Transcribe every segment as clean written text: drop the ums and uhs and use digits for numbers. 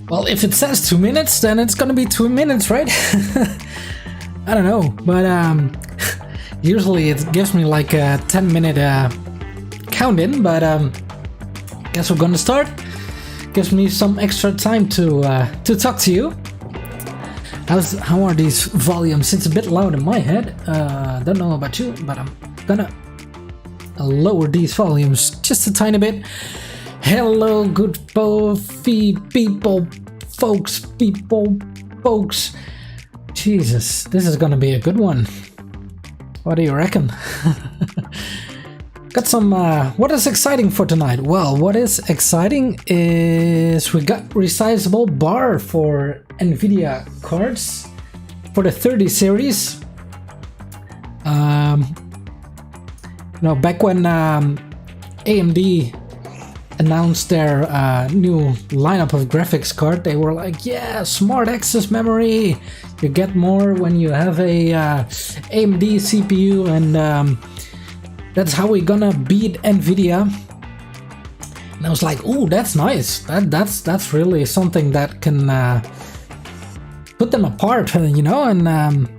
Well, if it says 2 minutes, then it's gonna be 2 minutes, right? I don't know, but usually it gives me like a 10-minute count in, but guess we're gonna start. Gives me some extra time to talk to you. How are these volumes? It's a bit loud in my head. Don't know about you, but I'm gonna lower these volumes just a tiny bit. Hello, good people, folks. Jesus, this is gonna be a good one. What do you reckon? Got some, what is exciting for tonight? Well, what is exciting is we got resizable bar for NVIDIA cards for the 30 series. You know, back when AMD announced their new lineup of graphics card, they were like, yeah, smart access memory. You get more when you have a AMD CPU, and that's how we're gonna beat NVIDIA. And I was like, ooh, that's nice. That's really something that can put them apart, you know, and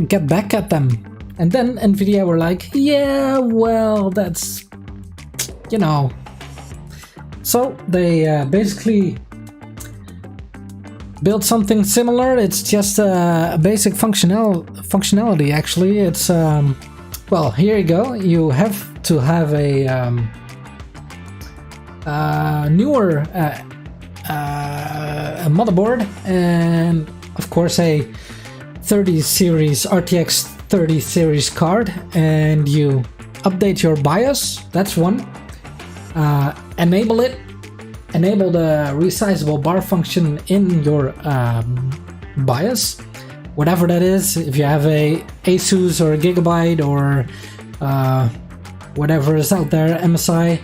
get back at them. And then NVIDIA were like, yeah, well, that's, you know. So they basically built something similar. It's just a basic functionality, actually. It's, well, here you go. You have to have a newer a motherboard, and of course a 30 series RTX 30 series card, and you update your BIOS. That's one. Enable the resizable bar function in your BIOS, whatever that is. If you have a Asus or a Gigabyte or whatever is out there, MSI.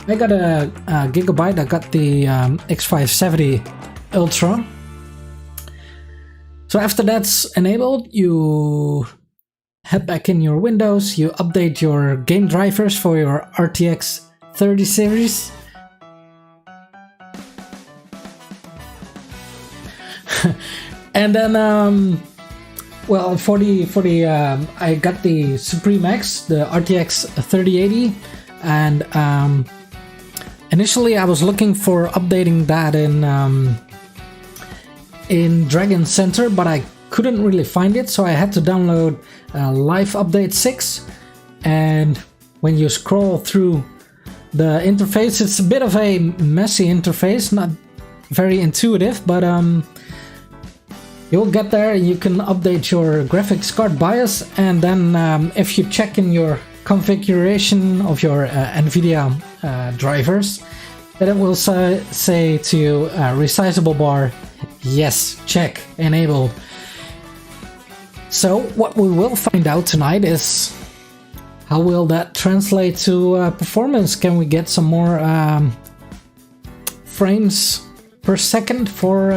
I got a Gigabyte. I got the X570 Ultra. So after that's enabled, you head back in your Windows, you update your game drivers for your RTX 30 series. And then well, for the I got the Supreme X, the RTX 3080, and initially I was looking for updating that in Dragon Center, but I couldn't really find it, so I had to download Live Update 6. And when you scroll through the interface, it's a bit of a messy interface, not very intuitive, but you'll get there. You can update your graphics card BIOS, and then if you check in your configuration of your NVIDIA drivers, then it will say to you, resizable bar, yes, check, enabled. So what we will find out tonight is how will that translate to performance. Can we get some more frames per second for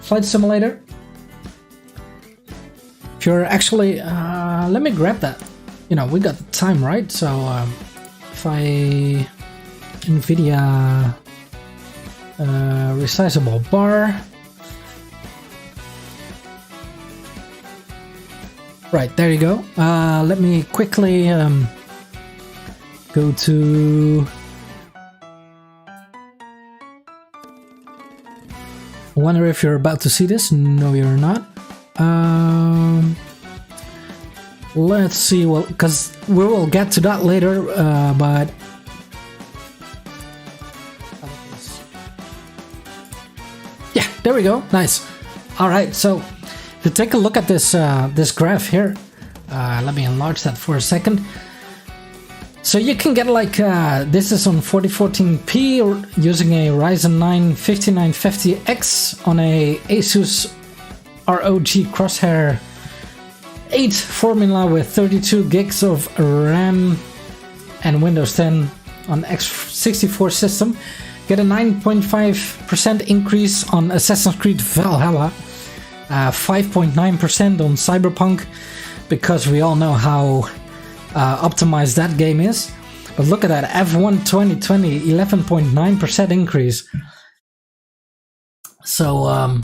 Flight Simulator? If you're actually, let me grab that. You know, we got the time, right? So if I NVIDIA resizable bar. Right, there you go. Let me quickly go to... I wonder if you're about to see this. No, you're not. Let's see, well, because we will get to that later, but... Yeah, there we go. Nice. All right, so to take a look at this this graph here, let me enlarge that for a second. So you can get like this is on 4014p or using a Ryzen 9 5950X on a Asus ROG Crosshair 8 formula with 32 gigs of RAM and Windows 10 on X64 system. Get a 9.5% increase on Assassin's Creed Valhalla, 5.9% on Cyberpunk, because we all know how optimized that game is. But look at that, F1 2020, 11.9% increase. So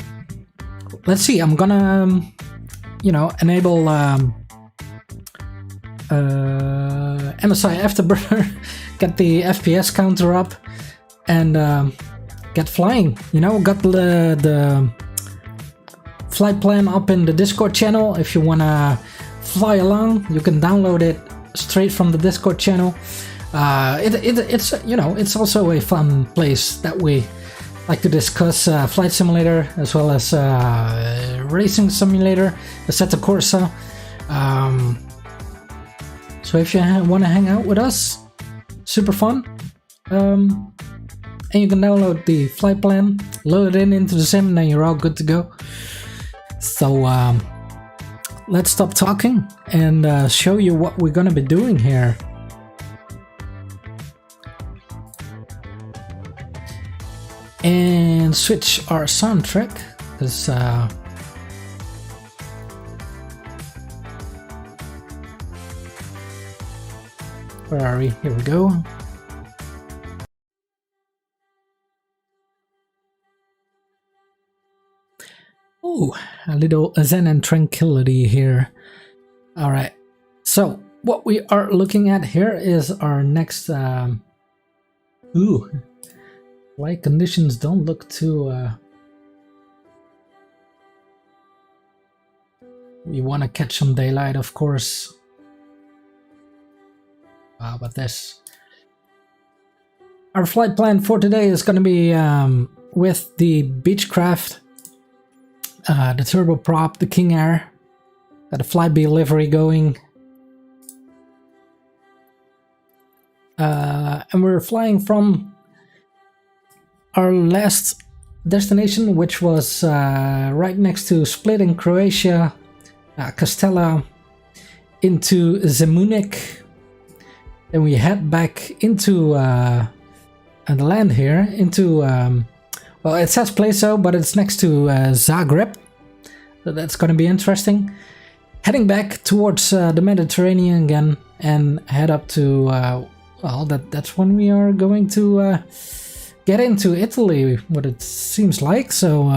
let's see. I'm gonna, you know, enable MSI Afterburner, get the FPS counter up, and get flying. You know, got the flight plan up in the Discord channel. If you wanna fly along, you can download it straight from the Discord channel. It's, you know, it's also a fun place that we like to discuss flight simulator as well as racing simulator, Assetto Corsa. So if you want to hang out with us, super fun. And you can download the flight plan, load it into the sim, and then you're all good to go. So let's stop talking and show you what we're gonna be doing here. And switch our soundtrack, because where are we? Here we go. Oh, a little zen and tranquility here. All right. So what we are looking at here is our next. Light conditions don't look too. We want to catch some daylight, of course. How about this? Our flight plan for today is going to be with the Beechcraft, the turboprop, the King Air, got a Flybe livery going, and we're flying from our last destination, which was right next to Split in Croatia, Kastela, into Zemunik. Then we head back into the land here, into, well, it says Pleso, but it's next to Zagreb. So that's going to be interesting. Heading back towards the Mediterranean again, and head up to, well, that's when we are going to get into Italy, what it seems like. So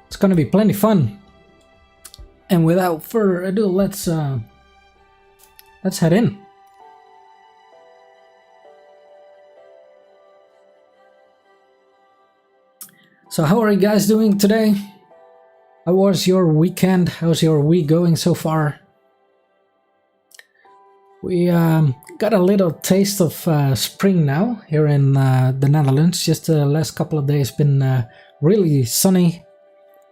it's going to be plenty fun. And without further ado, let's head in. So how are you guys doing today? How was your weekend? How's your week going so far? We got a little taste of spring now here in the Netherlands. Just the last couple of days been really sunny.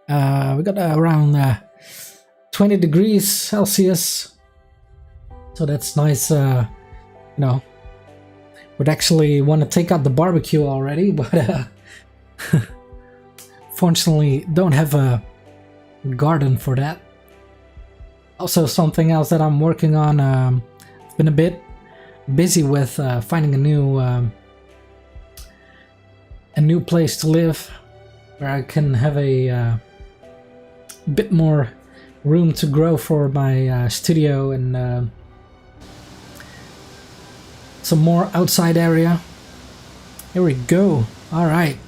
We got around 20 degrees Celsius, so that's nice. You know, would actually want to take out the barbecue already, but fortunately don't have a garden for that. Also, something else that I'm working on, I've been a bit busy with finding a new place to live where I can have a bit more room to grow for my studio, and some more outside area. Here we go. All right,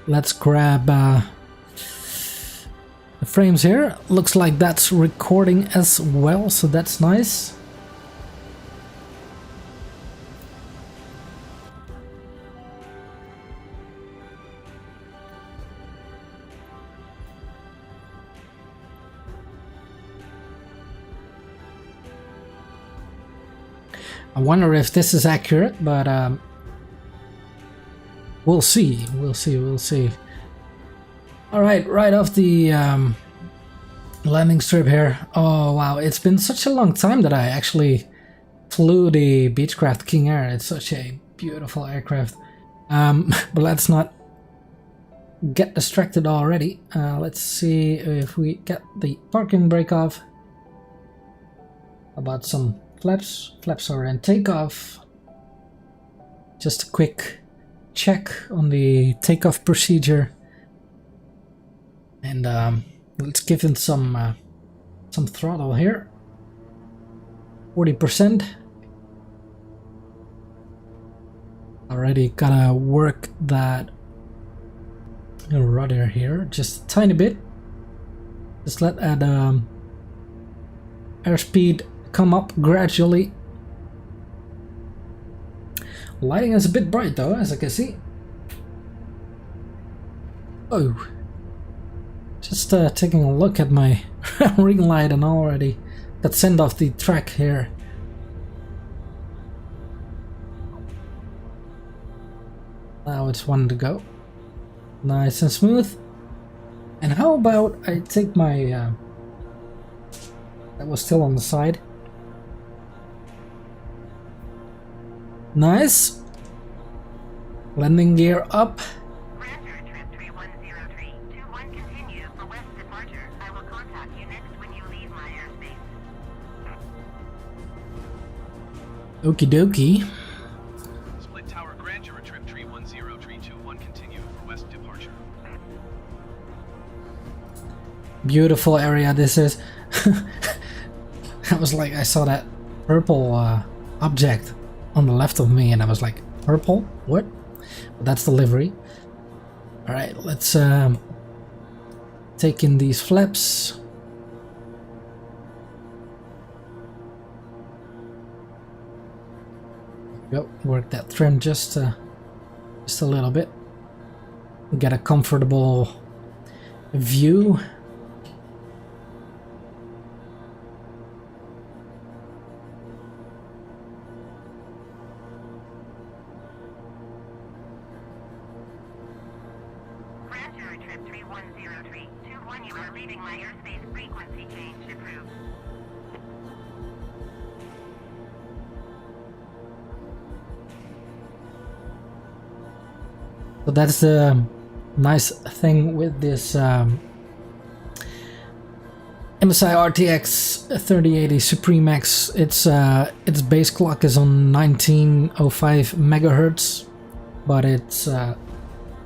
let's grab the frames here. Looks like that's recording as well, so that's nice. I wonder if this is accurate, but we'll see. We'll see. All right, right off the landing strip here. Oh wow, it's been such a long time that I actually flew the Beechcraft King Air. It's such a beautiful aircraft. But let's not get distracted already. Let's see if we get the parking brake off. About some flaps. Flaps are in takeoff. Just a quick check on the takeoff procedure. And let's give it some throttle here. 40%. Already gotta work that rudder here just a tiny bit. Just let that airspeed come up gradually. Lighting is a bit bright though, as I can see. Oh, just taking a look at my ring light and already got sent off the track here. Now it's one to go. Nice and smooth. And how about I take my... that was still on the side. Nice. Landing gear up. EuroTrip 3103, 21 continue for west departure. I will contact you next when you leave my airspace. Okie dokie. Split Tower Grand EuroTrip 310321 continue for west departure. Beautiful area this is. I was like, I saw that purple object on the left of me and I was like, purple? What? But that's the livery. Alright, let's take in these flaps. Go, work that trim just a little bit. Get a comfortable view. EuroTrip 3103, 21 you are leaving my airspace. Frequency change approved. So that's the nice thing with this MSI RTX 3080 Supreme X. Its base clock is on 1905 megahertz, but it's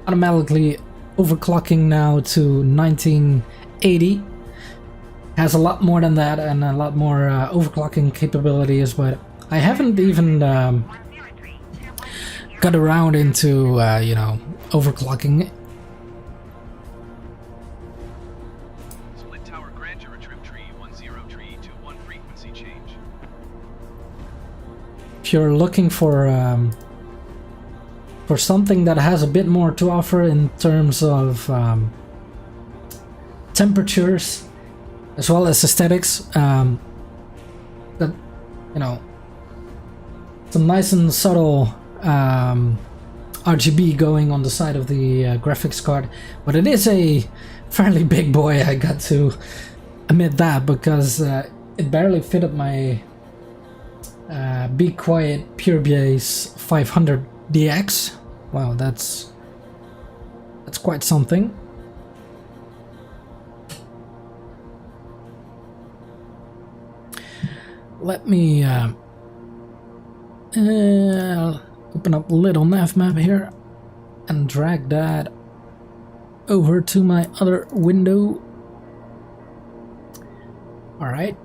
automatically overclocking now to 1980. Has a lot more than that and a lot more overclocking capabilities, but I haven't even got around into you know, overclocking it. Split Tower Grand EuroTrip 310321 frequency change. If you're looking for something that has a bit more to offer in terms of temperatures as well as aesthetics, that, you know, some nice and subtle RGB going on the side of the graphics card, but it is a fairly big boy, I got to admit that, because it barely fitted my Be Quiet Pure Bass 500 DX. Wow, that's quite something. Let me open up a little nav map here and drag that over to my other window. All right.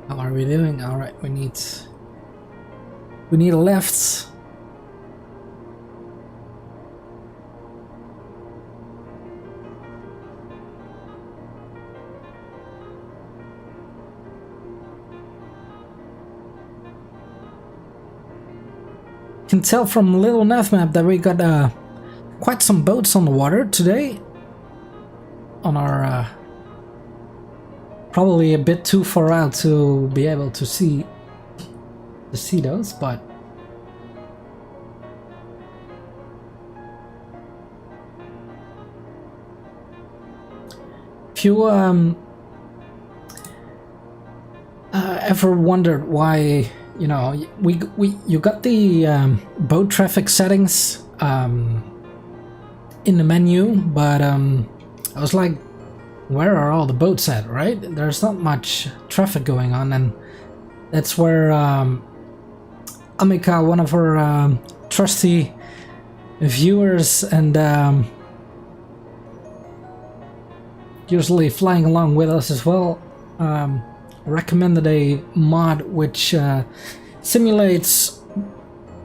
How are we doing? All right, we need a left. Can tell from a little nav map that we got quite some boats on the water today. On our probably a bit too far out to be able to see those, but if you ever wondered why, you know, you got the boat traffic settings in the menu, but I was like, where are all the boats at, right? There's not much traffic going on, and that's where Amika, one of our trusty viewers and usually flying along with us as well, recommended a mod which simulates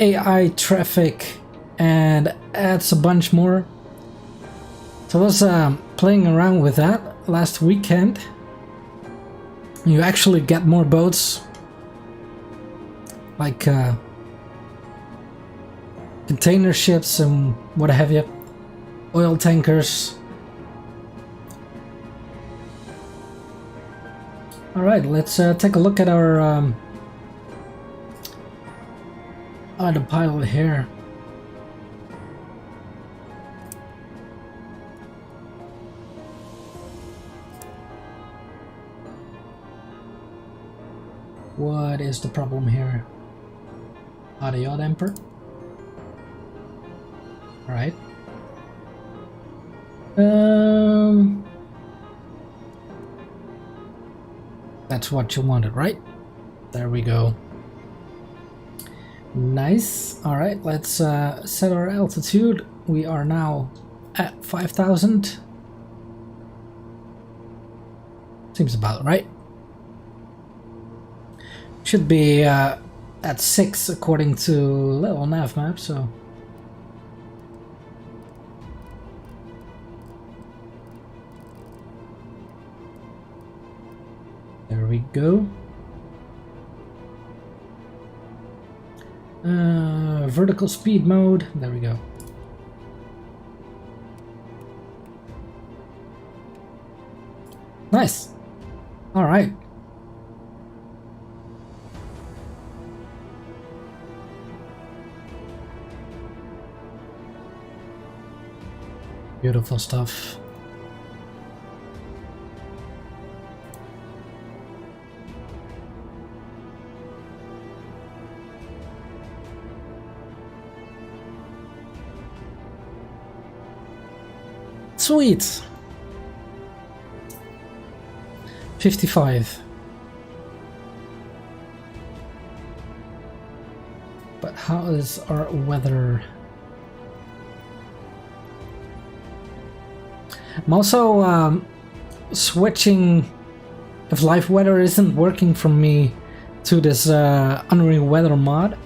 AI traffic and adds a bunch more. So I was playing around with that last weekend. You actually get more boats, like container ships and what have you, oil tankers. All right, let's take a look at our autopilot here. What is the problem here? Audio damper. All right. That's what you wanted, right? There we go. Nice. All right, let's set our altitude. We are now at 5,000. Seems about right. Should be at 6 according to little nav map, so. There we go. Vertical speed mode. There we go. Nice. All right. Beautiful stuff. Sweet. 55. But how is our weather? I'm also switching, if live weather isn't working for me, to this Unreal Weather mod.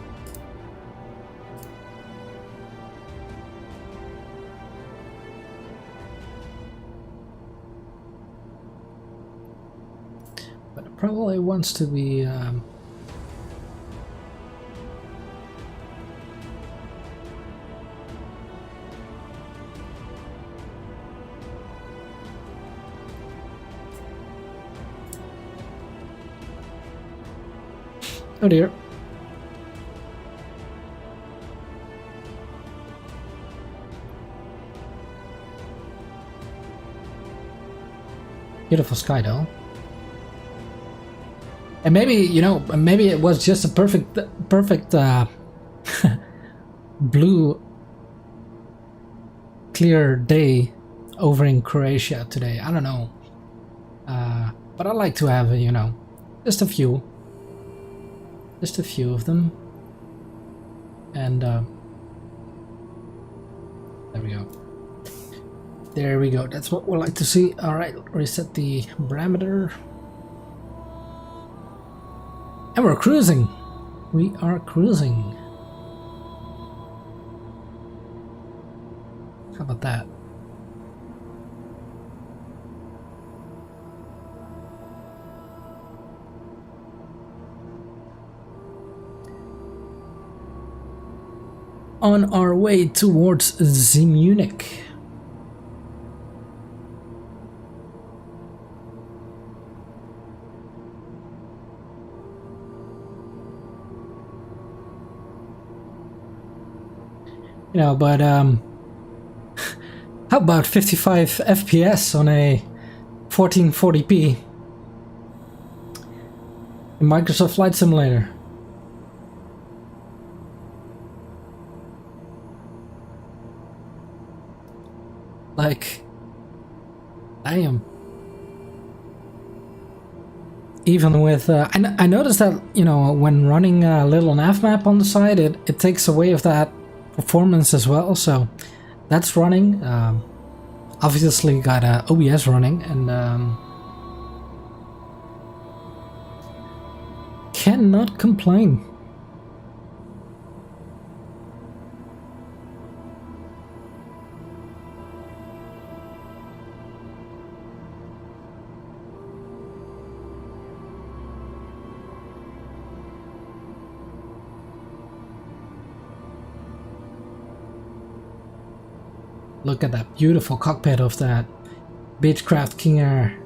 But it probably wants to be oh dear. Beautiful sky though. And maybe, you know, maybe it was just a perfect blue clear day over in Croatia today. I don't know. But I like to have, you know, just a few of them. And there we go. There we go. That's what we like to see. All right, reset the barometer. And we're cruising. We are cruising. How about that? On our way towards Munich. You know, but how about 55 FPS on a 1440p in Microsoft Flight Simulator? Like, damn. Even with, I noticed that, you know, when running a little nav map on the side, it takes away of that performance as well. So that's running. Obviously got OBS running, and cannot complain. Look at that beautiful cockpit of that Beechcraft King Air.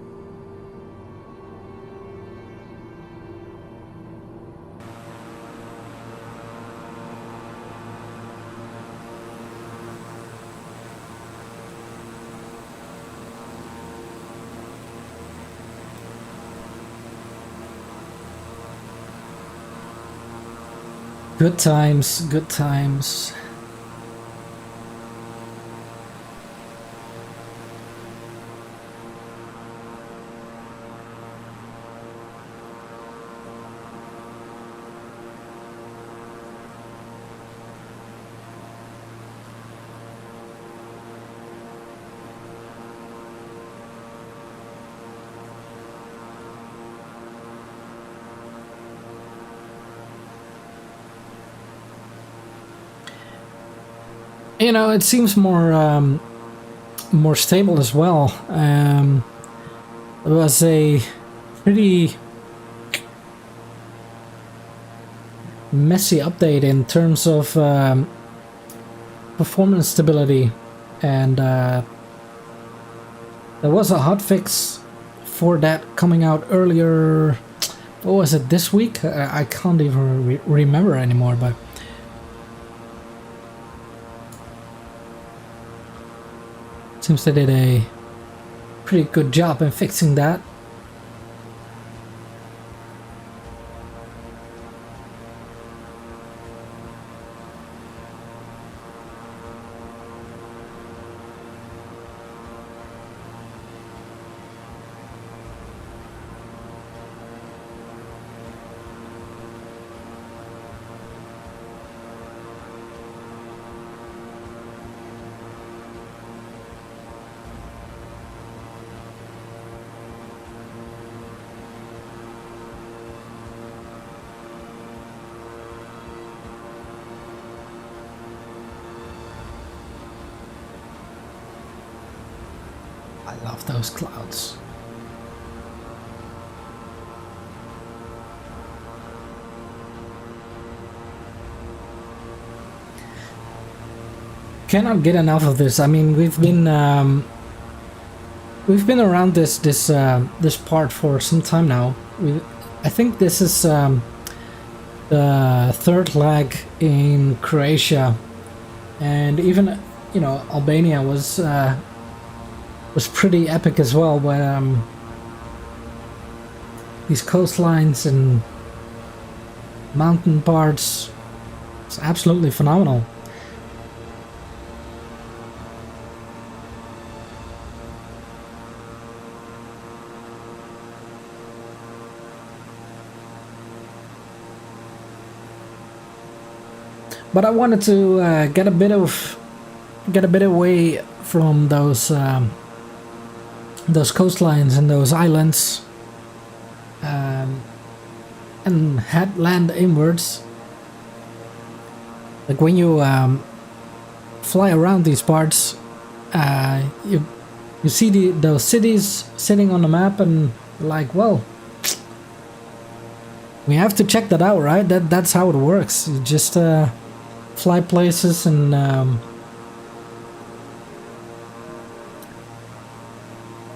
Good times, good times. You know, it seems more stable as well. It was a pretty messy update in terms of performance stability, and there was a hotfix for that coming out earlier. What was it, this week? I can't even remember anymore, but seems they did a pretty good job in fixing that. I love those clouds. Cannot get enough of this. I mean, we've been around this part for some time now. I think this is the third leg in Croatia, and even, you know, Albania was pretty epic as well, but these coastlines and mountain parts, it's absolutely phenomenal. But I wanted to get a bit away from those coastlines and those islands, and headland inwards. Like when you fly around these parts, you see those cities sitting on the map, and like, well, we have to check that out, right? That's how it works. You just fly places, and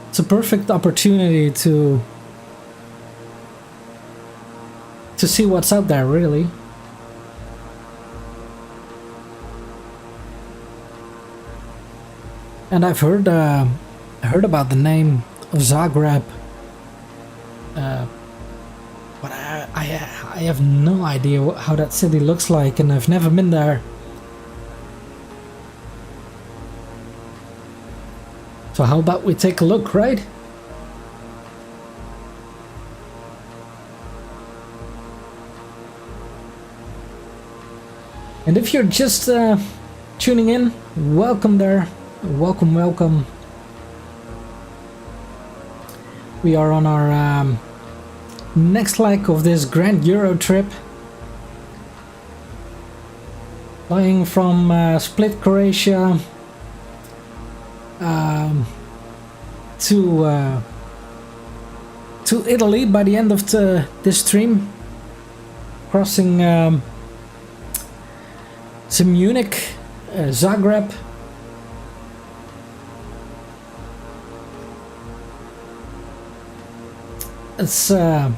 it's a perfect opportunity to see what's out there, really. And I've heard about the name of Zagreb, but I have no idea how that city looks like, and I've never been there. So how about we take a look, right? And if you're just tuning in, welcome there. Welcome, welcome. We are on our next leg of this grand Euro trip. Flying from Split, Croatia to Italy by the end of this stream. Crossing to Munich, Zagreb. It's and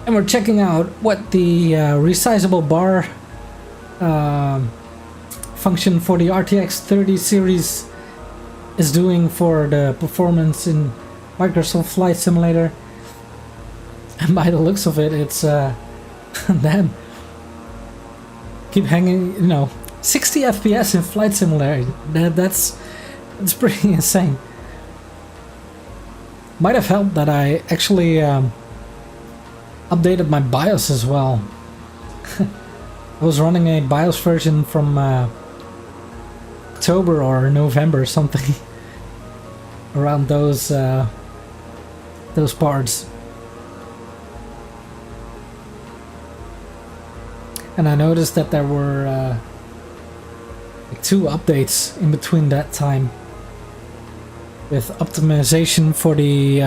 we're checking out what the resizable bar function for the RTX 30 series is doing for the performance in Microsoft Flight Simulator. And by the looks of it, it's damn, keep hanging, you know, 60 FPS in Flight Simulator. That's pretty insane. Might have helped that I actually updated my BIOS as well. I was running a BIOS version from October or November, something around those parts. And I noticed that there were like 2 updates in between that time, with optimization for the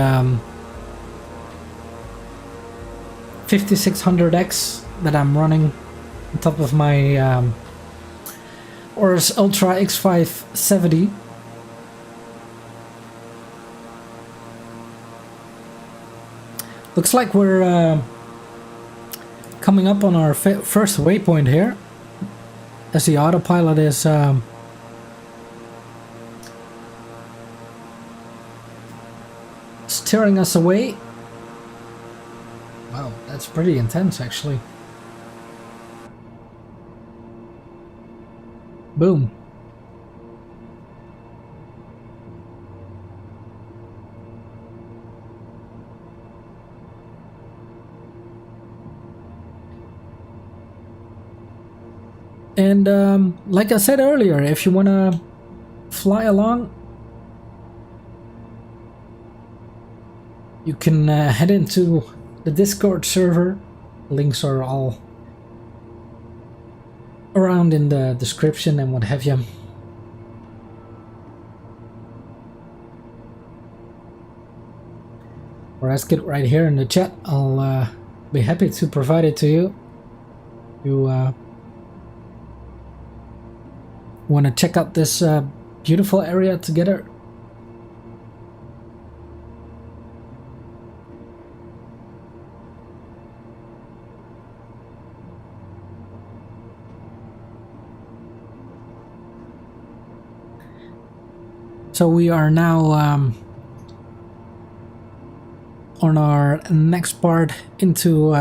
5600X that I'm running on top of my Aorus Ultra X570. Looks like we're coming up on our first waypoint here, as the autopilot is steering us away. Wow, that's pretty intense actually. Boom. And like I said earlier, if you want to fly along, you can head into the Discord server. Links are all around in the description and what have you. Or ask it right here in the chat. I'll be happy to provide it to you. You want to check out this beautiful area together? So we are now on our next part into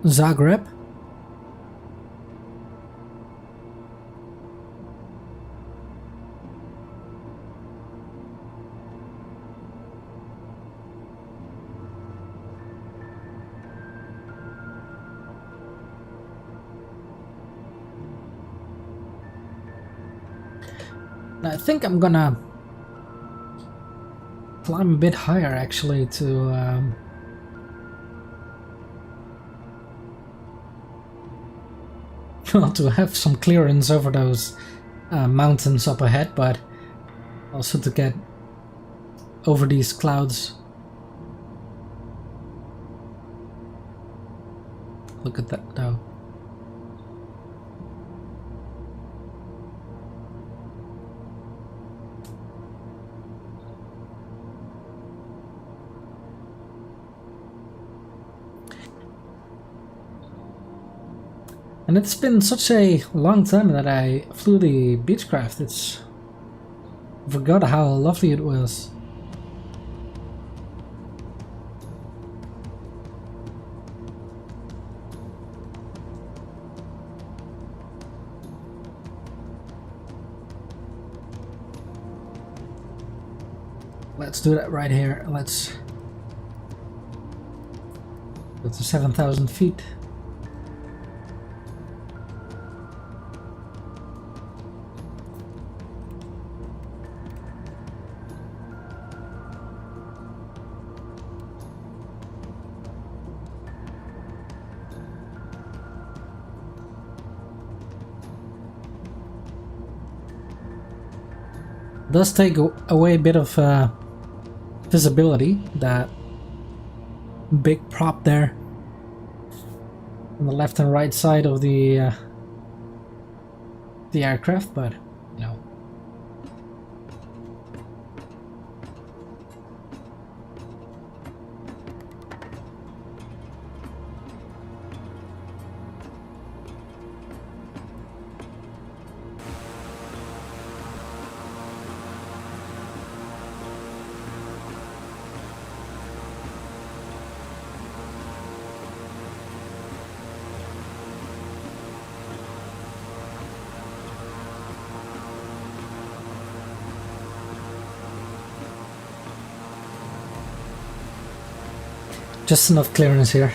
Zagreb. I think I'm gonna climb a bit higher actually to well, to have some clearance over those mountains up ahead, but also to get over these clouds. Look at that though. And it's been such a long time that I flew the Beechcraft. I forgot how lovely it was. Let's do that right here. Let's go to 7,000 feet. Does take away a bit of visibility, that big prop there on the left and right side of the aircraft, but you know. Just enough clearance here.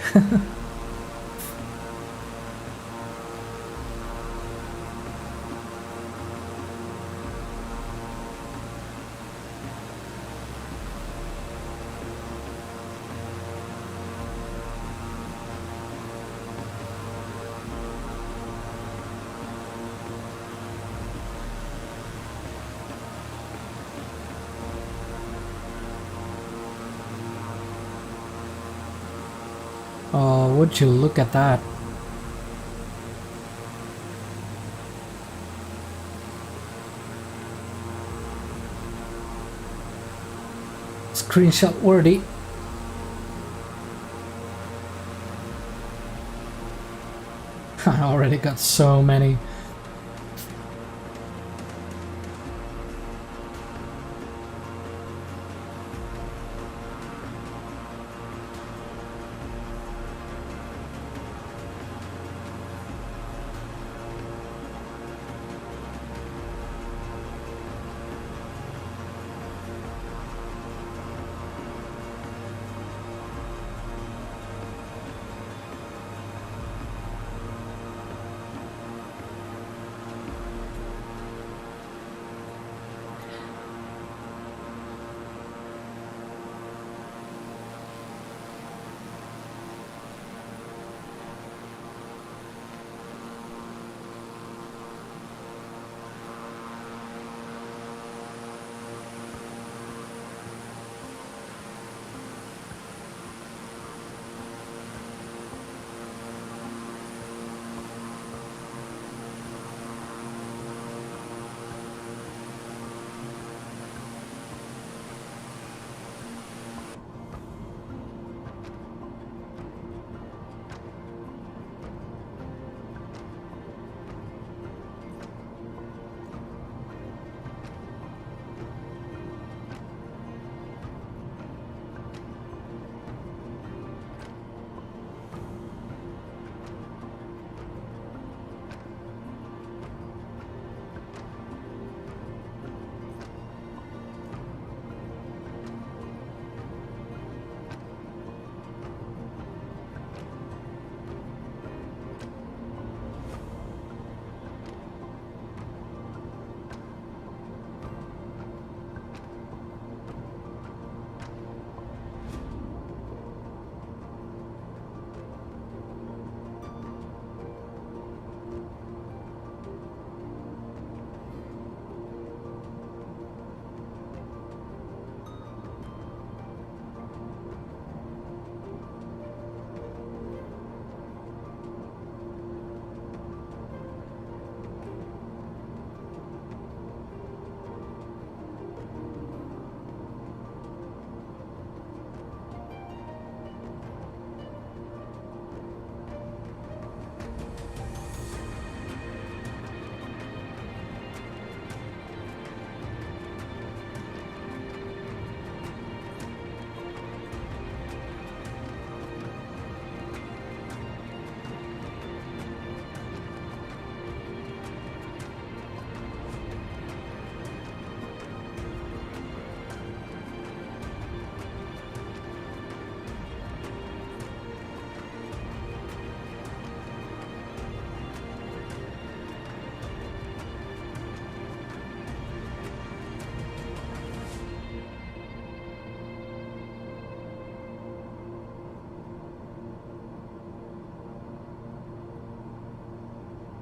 Oh, would you look at that? Screenshot worthy. I already got so many.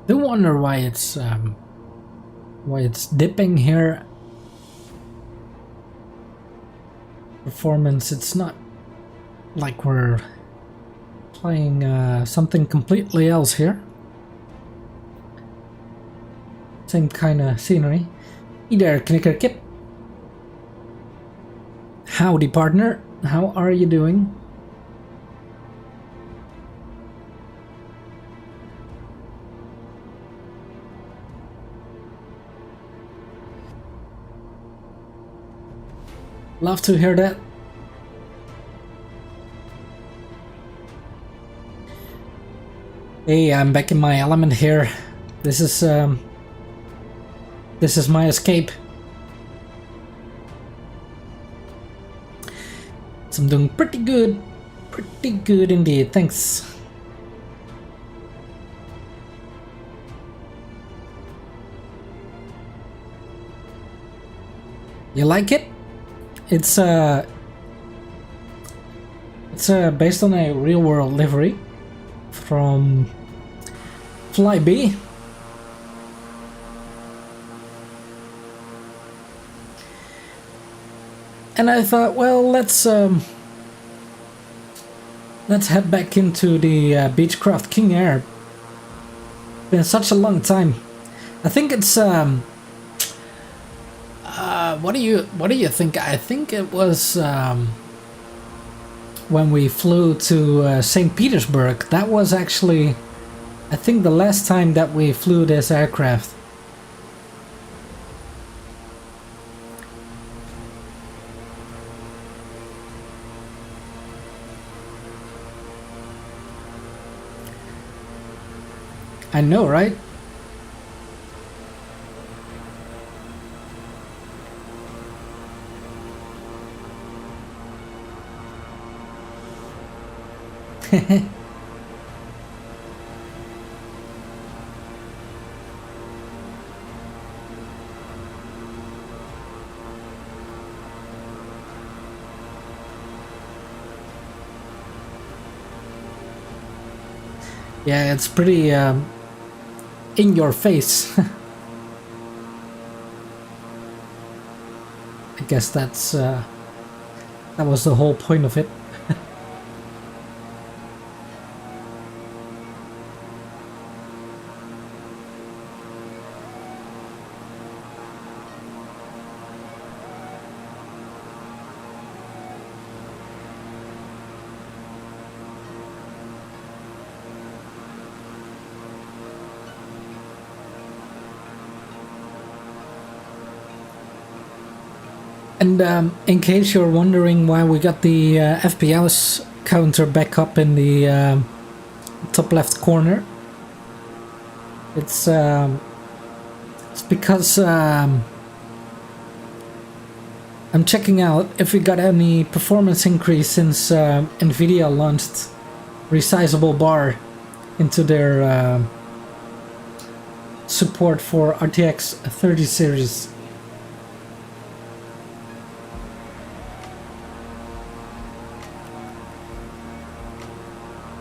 Do wonder why it's dipping here performance. It's not like we're playing something completely else here. Same kind of scenery. Hey there, Knicker Kip. Howdy, partner. How are you doing? Love to hear that. Hey, I'm back in my element here. This is my escape. So I'm doing pretty good indeed. Thanks. You like it? It's based on a real-world livery from Flybe. And I thought, well, let's head back into the Beechcraft King Air. Been such a long time. I think it's what do you think? I think it was when we flew to St. Petersburg. That was actually, I think, the last time that we flew this aircraft. I know, right? Yeah, it's pretty in your face. I guess that's that was the whole point of it. And in case you're wondering why we got the FPS counter back up in the top left corner, it's because I'm checking out if we got any performance increase since Nvidia launched resizable bar into their support for RTX 30 series.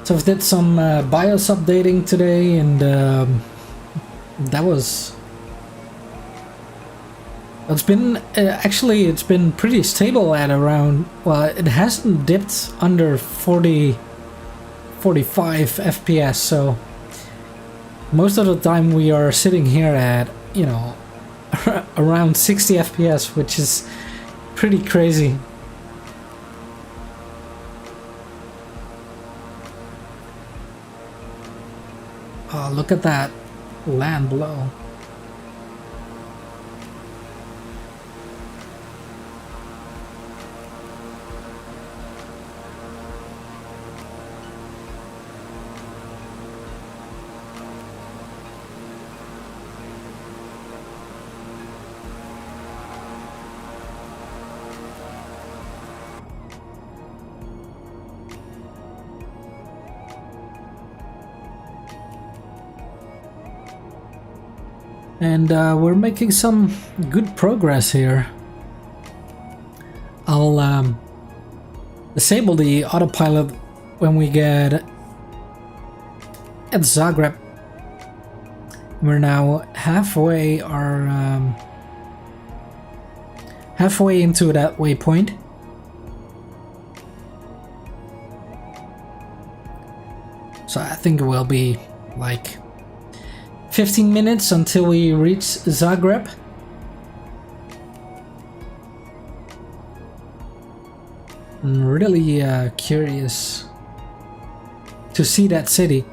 So I did some BIOS updating today, and that was. It's been actually it's been pretty stable at around. Well, it hasn't dipped under 40, 45 FPS. So most of the time we are sitting here at, you know, around 60 FPS, which is pretty crazy. Oh, look at that land below. And we're making some good progress here. I'll disable the autopilot when we get at Zagreb. We're now halfway halfway into that waypoint. So I think it will be like 15 minutes until we reach Zagreb. I'm really curious to see that city.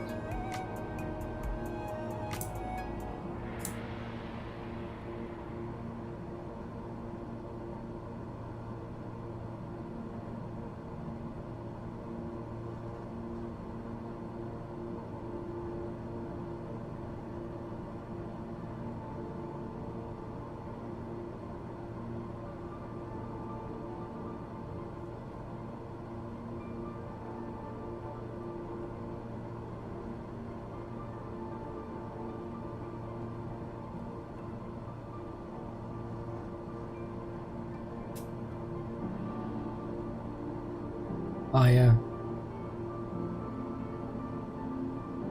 Oh yeah.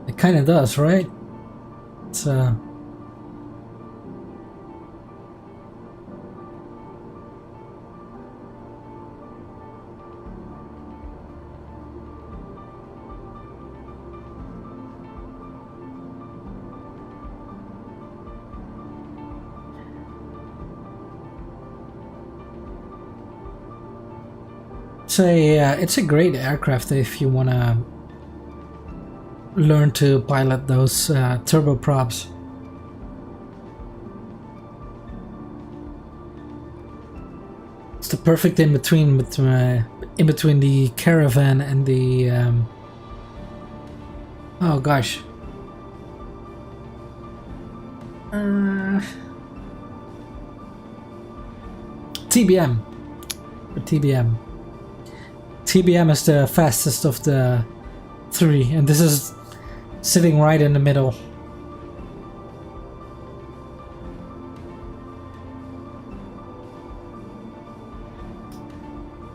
It kind of does, right? It's it's a great aircraft if you want to learn to pilot those turboprops. It's the perfect in between the Caravan and the oh gosh, TBM. TBM. TBM is the fastest of the three, and this is sitting right in the middle.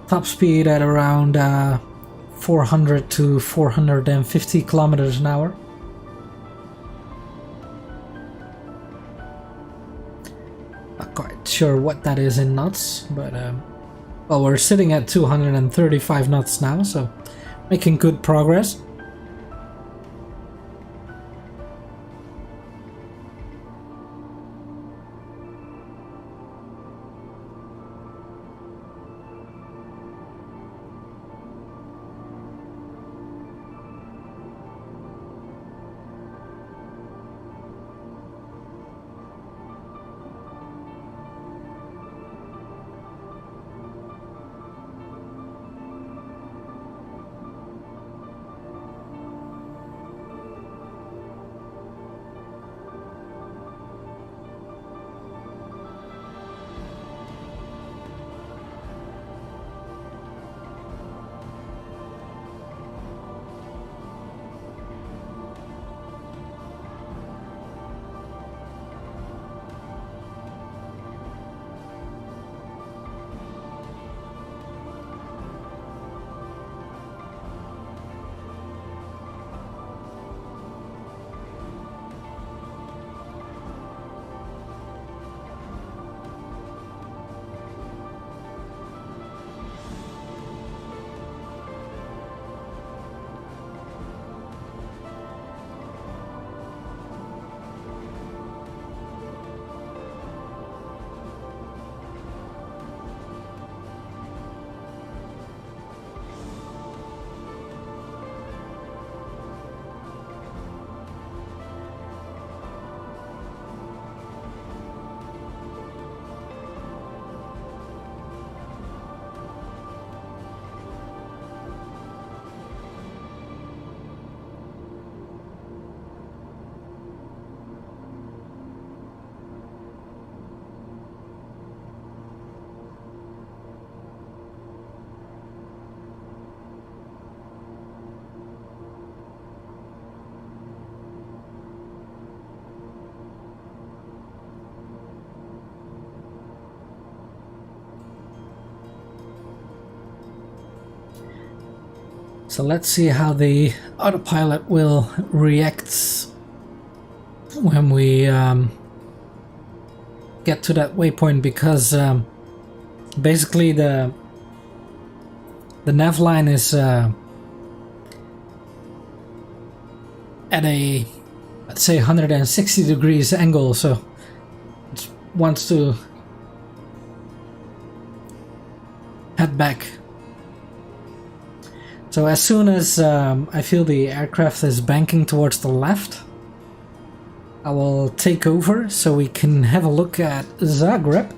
Top speed at around 400 to 450 kilometers an hour. Not quite sure what that is in knots, but well, we're sitting at 235 knots now, so making good progress. So let's see how the autopilot will react when we get to that waypoint, because basically the nav line is at a, let's say, 160 degrees angle, so it wants to head back. So as soon as I feel the aircraft is banking towards the left, I will take over so we can have a look at Zagreb.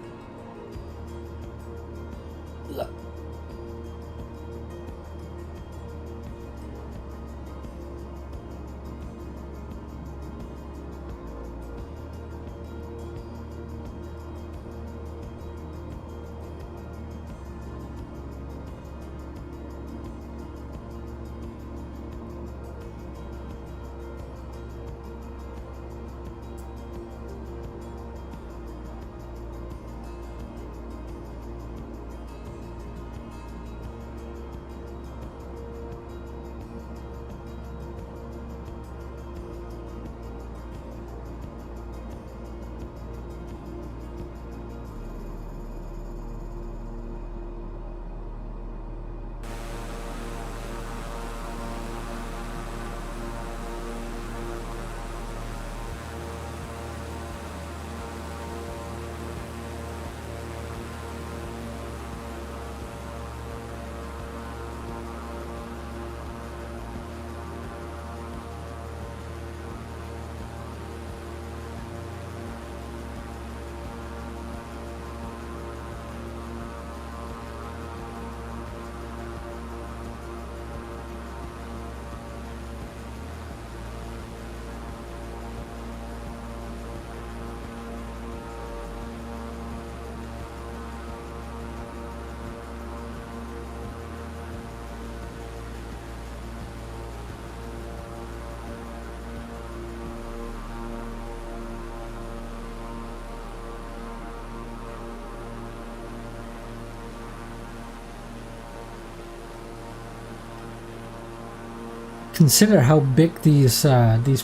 Consider how big these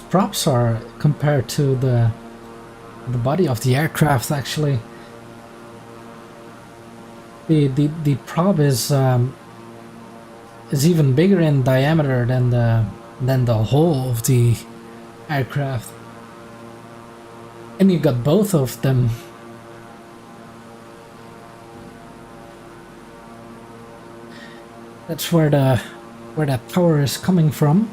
props are compared to the body of the aircraft. Actually, the prop is even bigger in diameter than the whole of the aircraft, and you got both of them. That's where that power is coming from.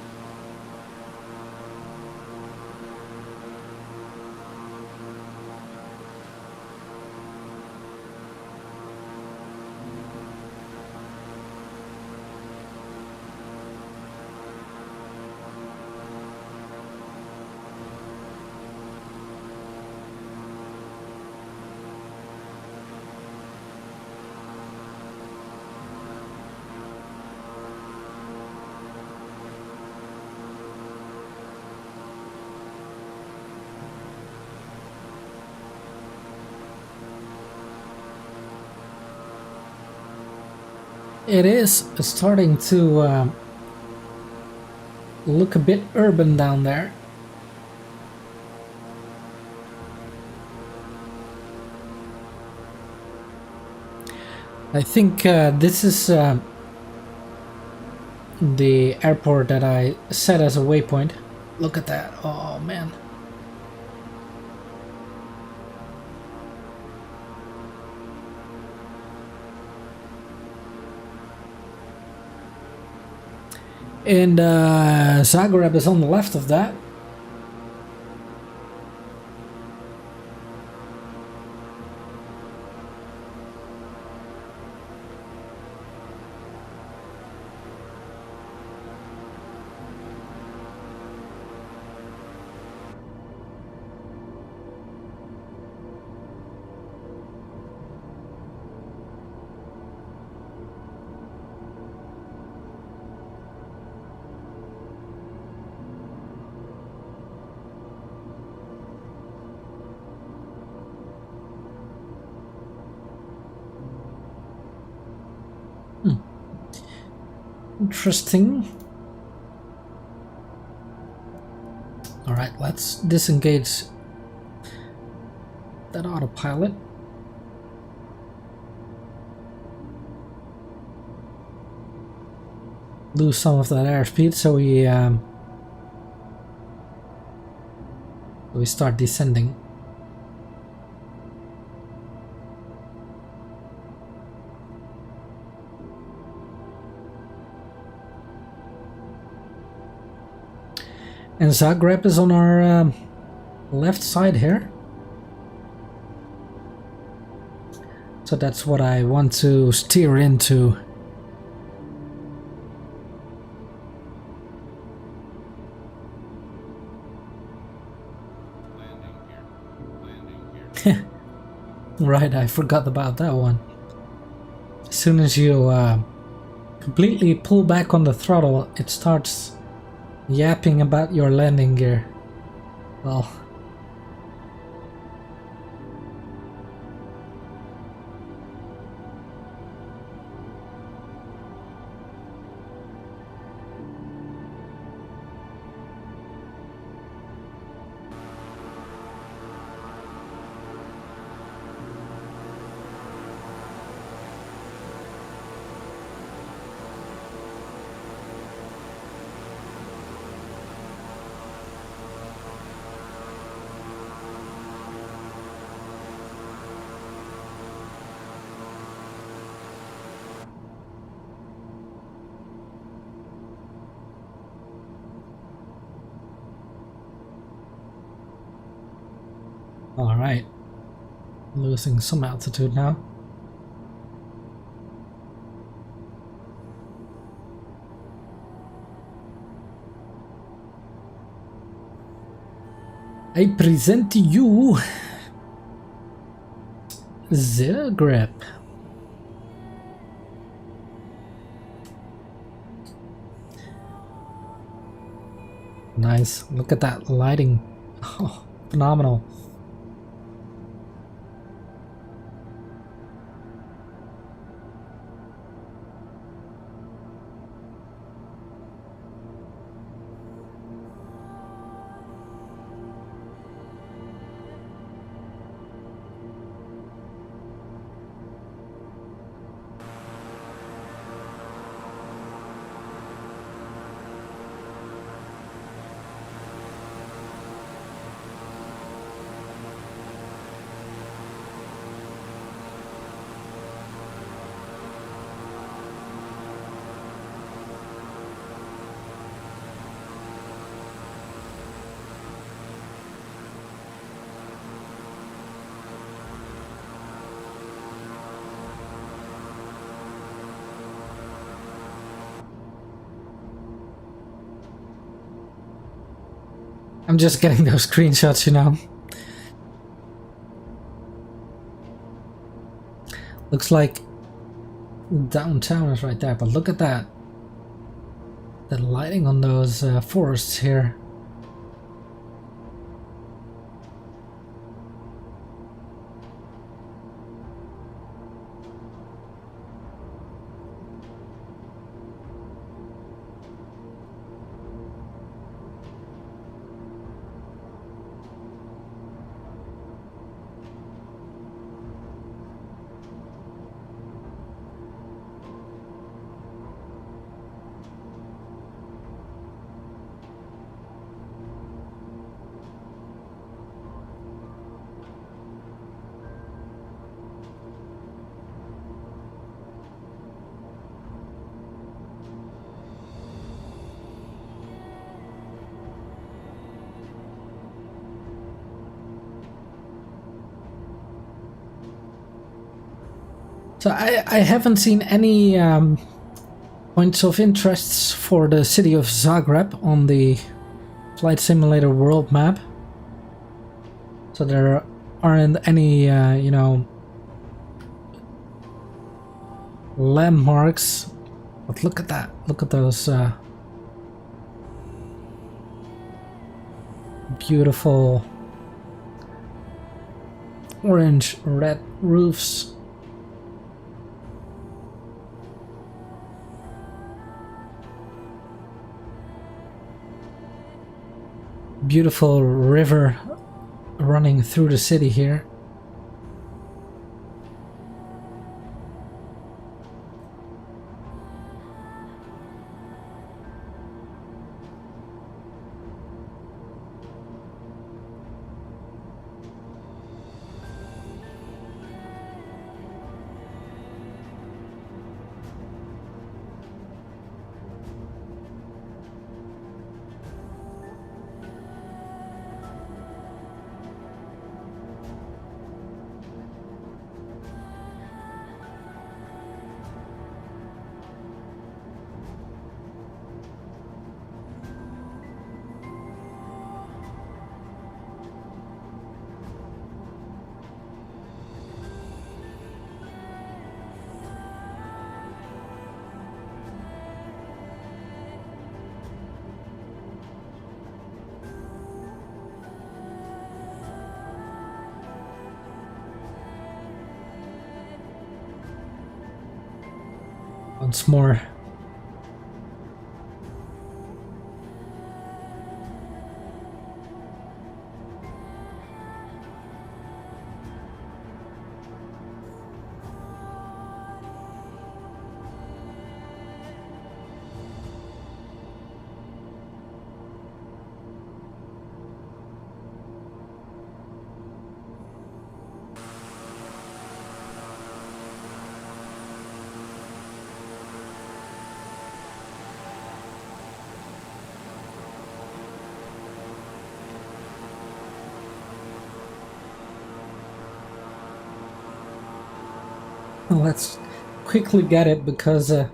It is starting to look a bit urban down there. I think this is the airport that I set as a waypoint. Look at that. Oh man. And Zagreb is on the left of that. Interesting. All right, let's disengage that autopilot. Lose some of that airspeed so we We start descending. And Zagreb is on our left side here. So that's what I want to steer into. Right, I forgot about that one. As soon as you completely pull back on the throttle, it starts yapping about your landing gear. Well, all right. Losing some altitude now. I present to you Zagreb. Nice. Look at that lighting. Oh, phenomenal. I'm just getting those screenshots, you know. Looks like downtown is right there, but look at that. The lighting on those forests here. So I haven't seen any points of interest for the city of Zagreb on the Flight Simulator world map. So there aren't any, you know, landmarks. But look at that. Look at those beautiful orange red roofs. Beautiful river running through the city here. once more. Let's quickly get it because I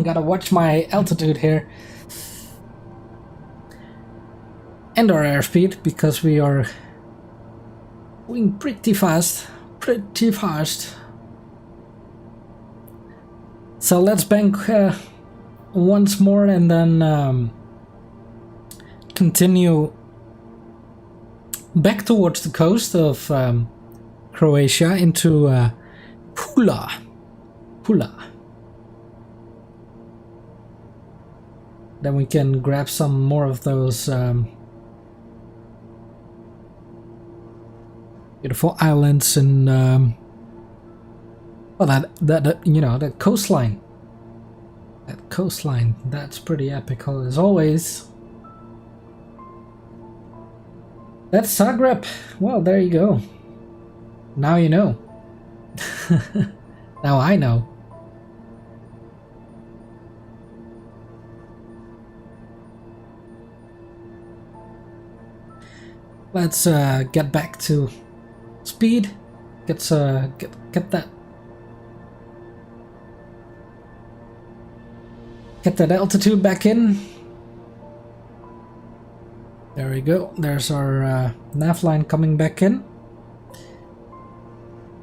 gotta watch my altitude here and our airspeed because we are going pretty fast. So let's bank once more and then continue back towards the coast of Croatia into Pula. Then we can grab some more of those beautiful islands and well, that you know, the coastline. That coastline, that's pretty epical as always. That's Zagreb. Well, there you go. Now you know. Now I know. Let's get back to speed. Get that altitude back in. There we go. There's our nav line coming back in.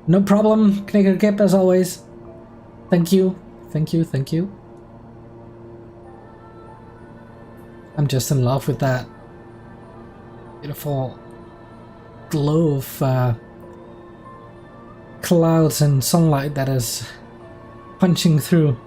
No problem, Knicker Kip, as always. Thank you. I'm just in love with that beautiful glow of clouds and sunlight that is punching through.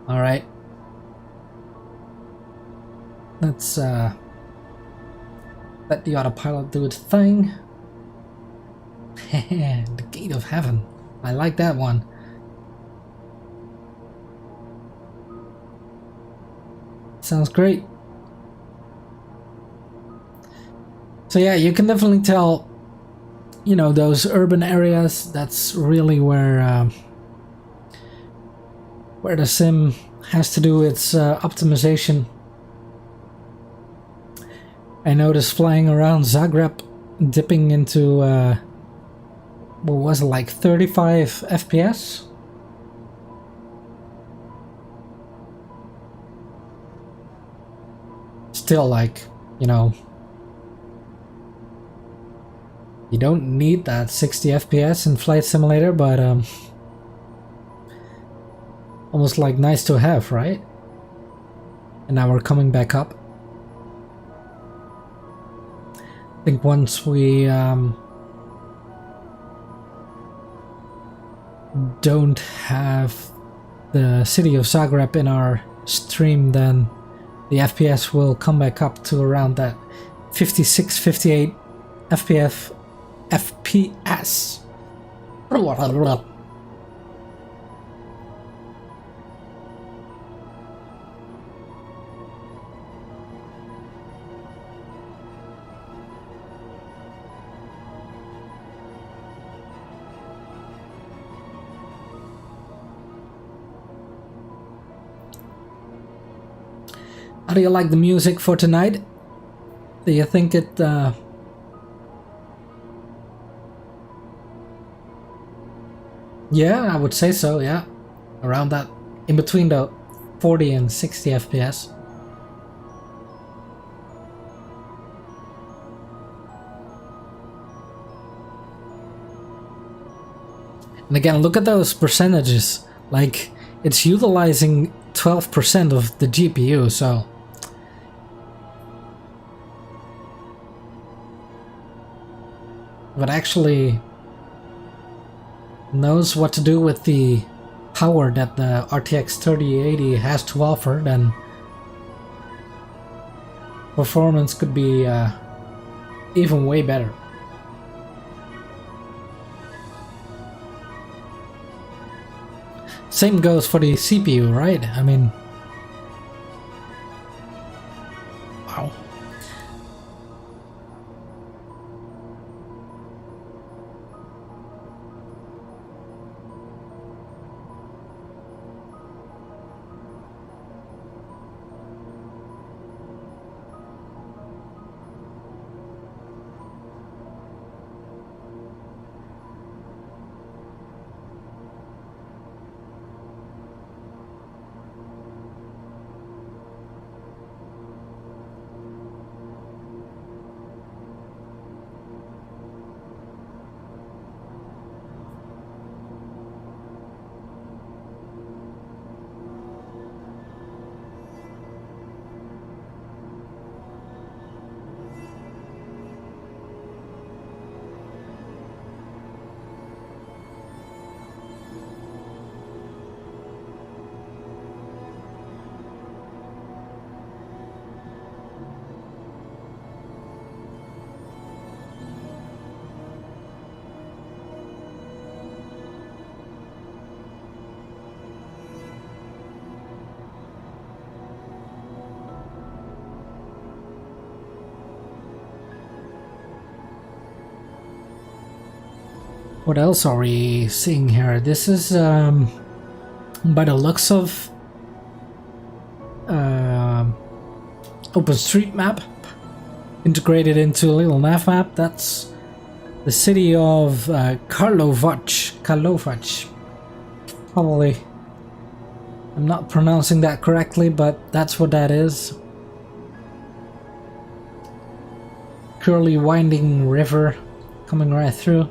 All right, let's let the autopilot do its thing. The Gate of Heaven, I like that one. Sounds great. So yeah, you can definitely tell, you know, those urban areas, that's really where the sim has to do its optimization. I noticed flying around Zagreb, dipping into what was it, like 35 FPS? Still, like, you know, you don't need that 60 FPS in Flight Simulator, but almost like nice to have, right? And now we're coming back up. I think once we don't have the city of Zagreb in our stream, then the FPS will come back up to around that 56, 58 FPS. How do you like the music for tonight? Do you think it yeah, I would say so, yeah. Around that, in between the 40 and 60 FPS. And again, look at those percentages. Like, it's utilizing 12% of the GPU, so... if it actually knows what to do with the power that the RTX 3080 has to offer, then performance could be even way better. Same goes for the CPU, right? I mean, wow. What else are we seeing here? This is, by the looks of OpenStreetMap, integrated into a little nav map. That's the city of Karlovac. Probably, I'm not pronouncing that correctly, but that's what that is. Curly winding river coming right through.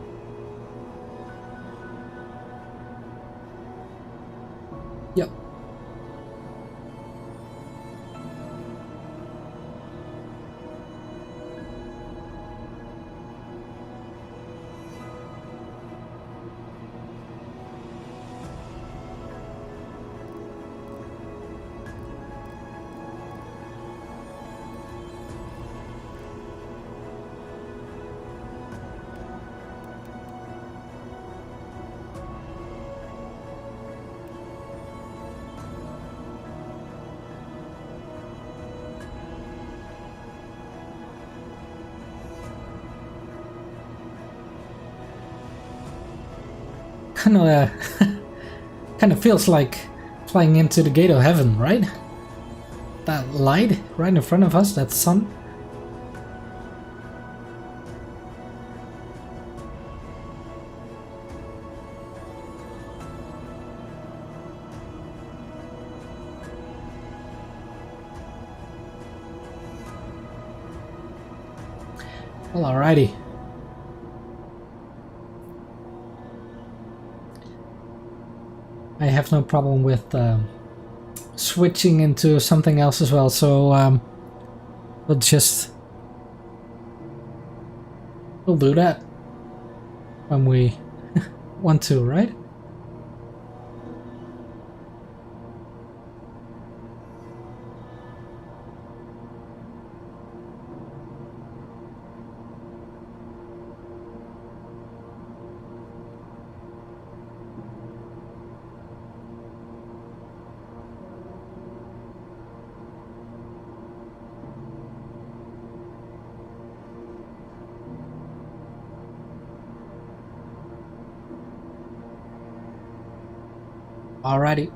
Yep. Kind of feels like flying into the gate of heaven, right? That light right in front of us, that sun. Well, alrighty. I have no problem with switching into something else as well, so we'll do that when we want to, right? Alrighty.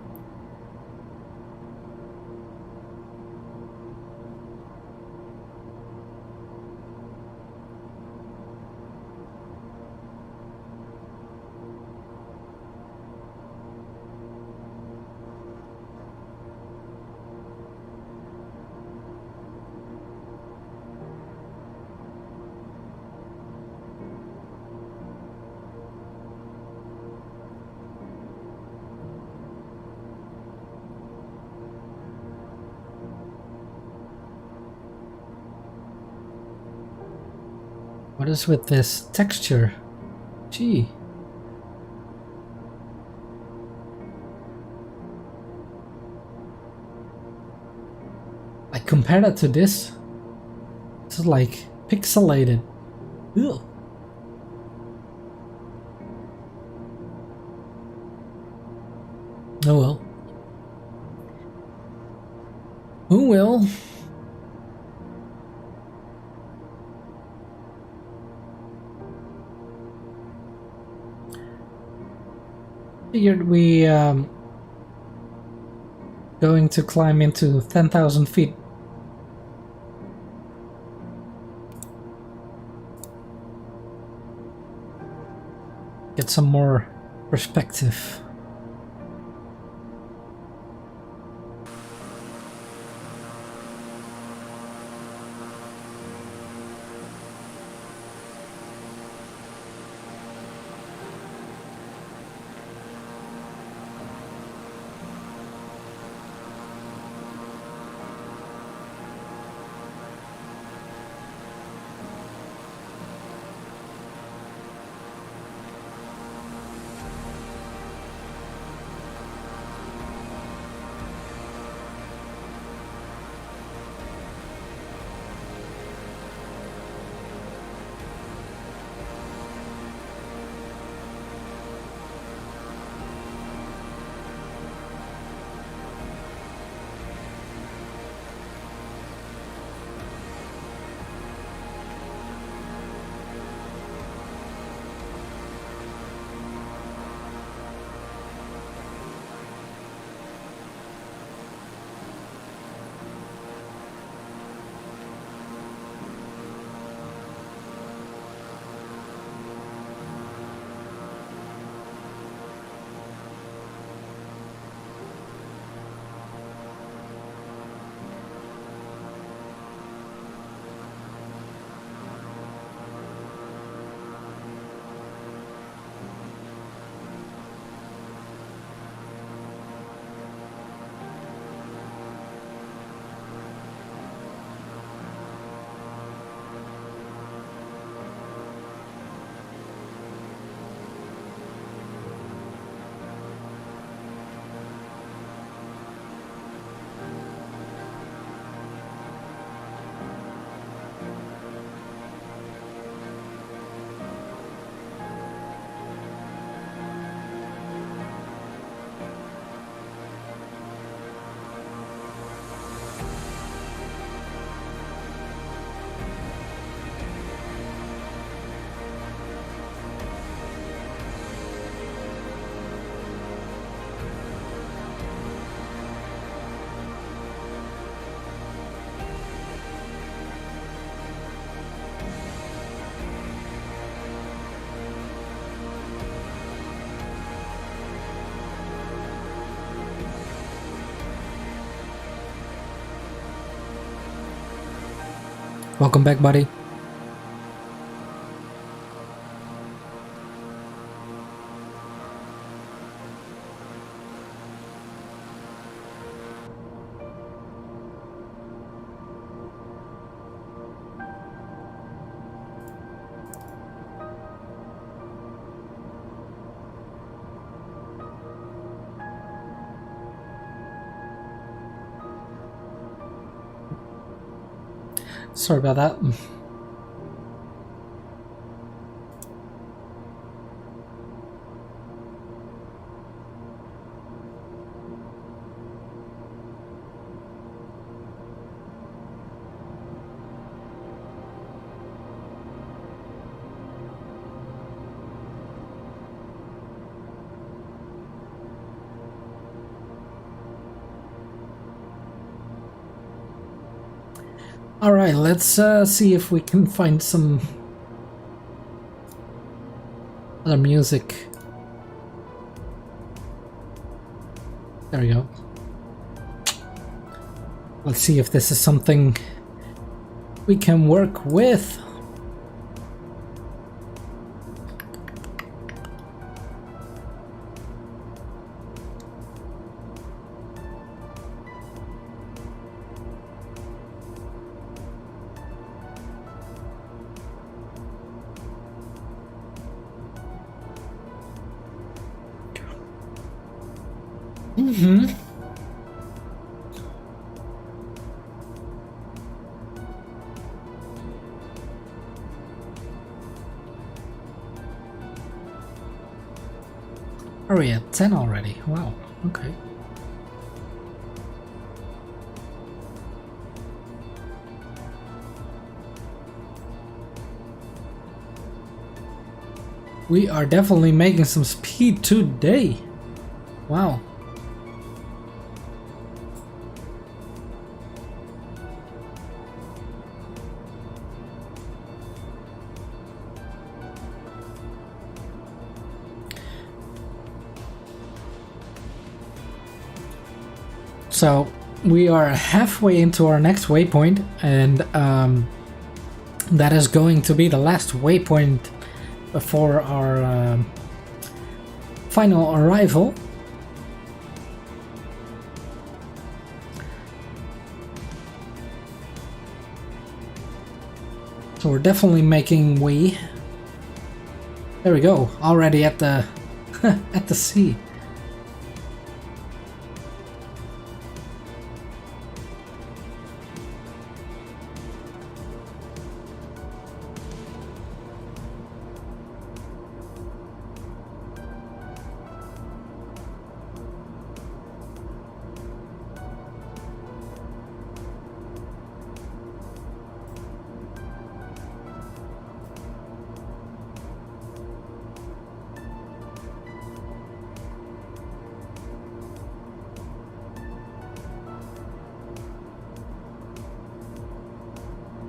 What is with this texture? Gee. Like compare that to this. This is like pixelated. Ugh. Oh well. Oh well. Figured we going to climb into 10,000 feet. Get some more perspective. Welcome back, buddy. Sorry about that. All right, let's see if we can find some other music. There we go. Let's see if this is something we can work with. Are we at 10 already? Wow, okay. We are definitely making some speed today. Wow. So we are halfway into our next waypoint, and that is going to be the last waypoint before our final arrival. So we're definitely making way. There we go, already at the at the sea.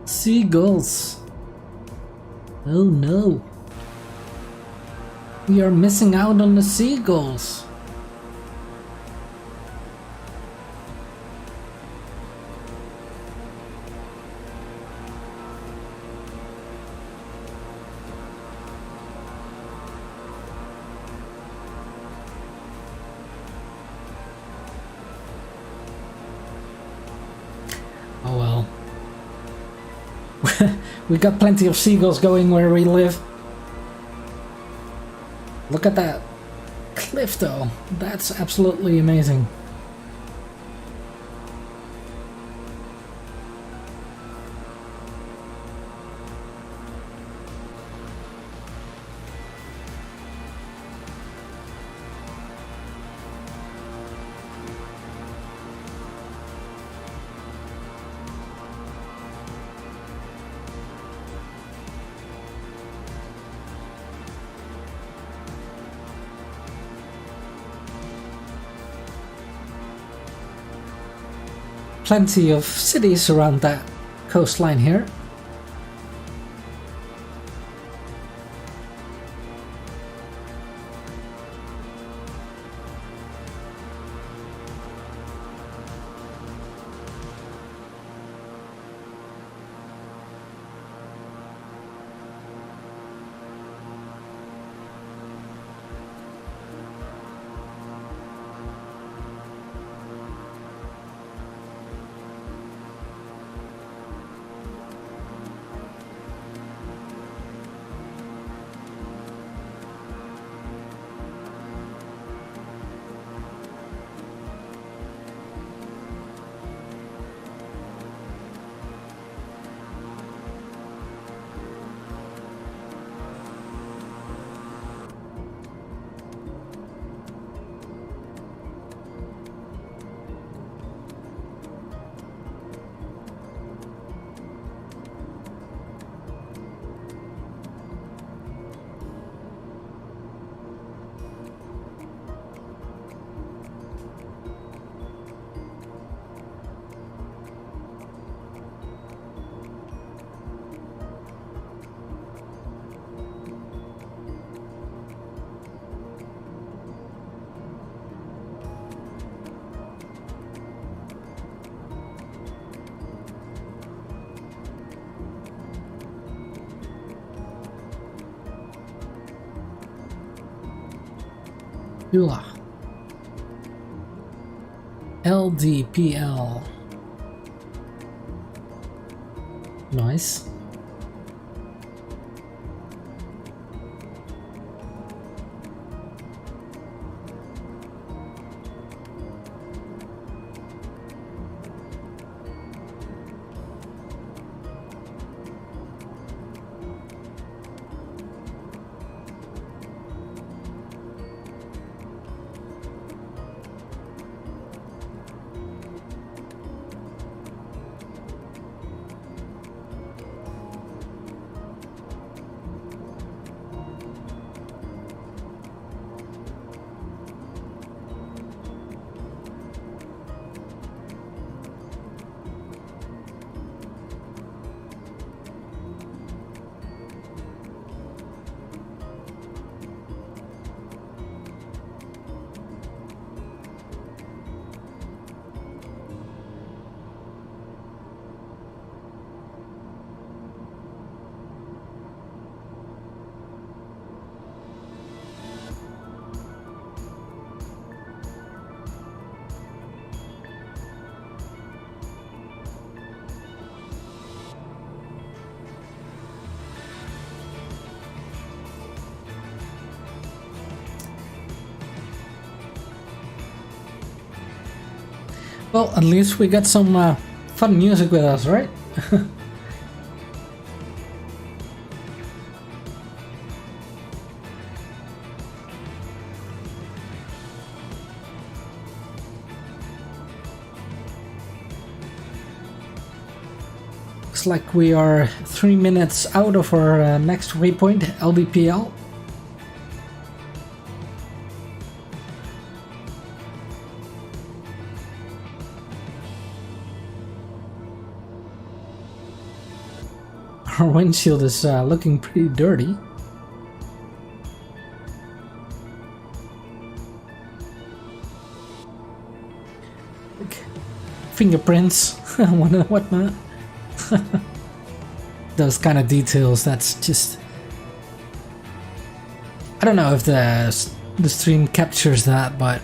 Seagulls. Oh no. We are missing out on the seagulls. Oh well. We got plenty of seagulls going where we live. Look at that cliff though. That's absolutely amazing. Plenty of cities around that coastline here. Hula. LDPL. Nice. Well, at least we got some fun music with us, right? Looks like we are 3 minutes out of our next waypoint, LDPL. Our windshield is looking pretty dirty. Like fingerprints and whatnot. Those kind of details, that's just... I don't know if the stream captures that, but...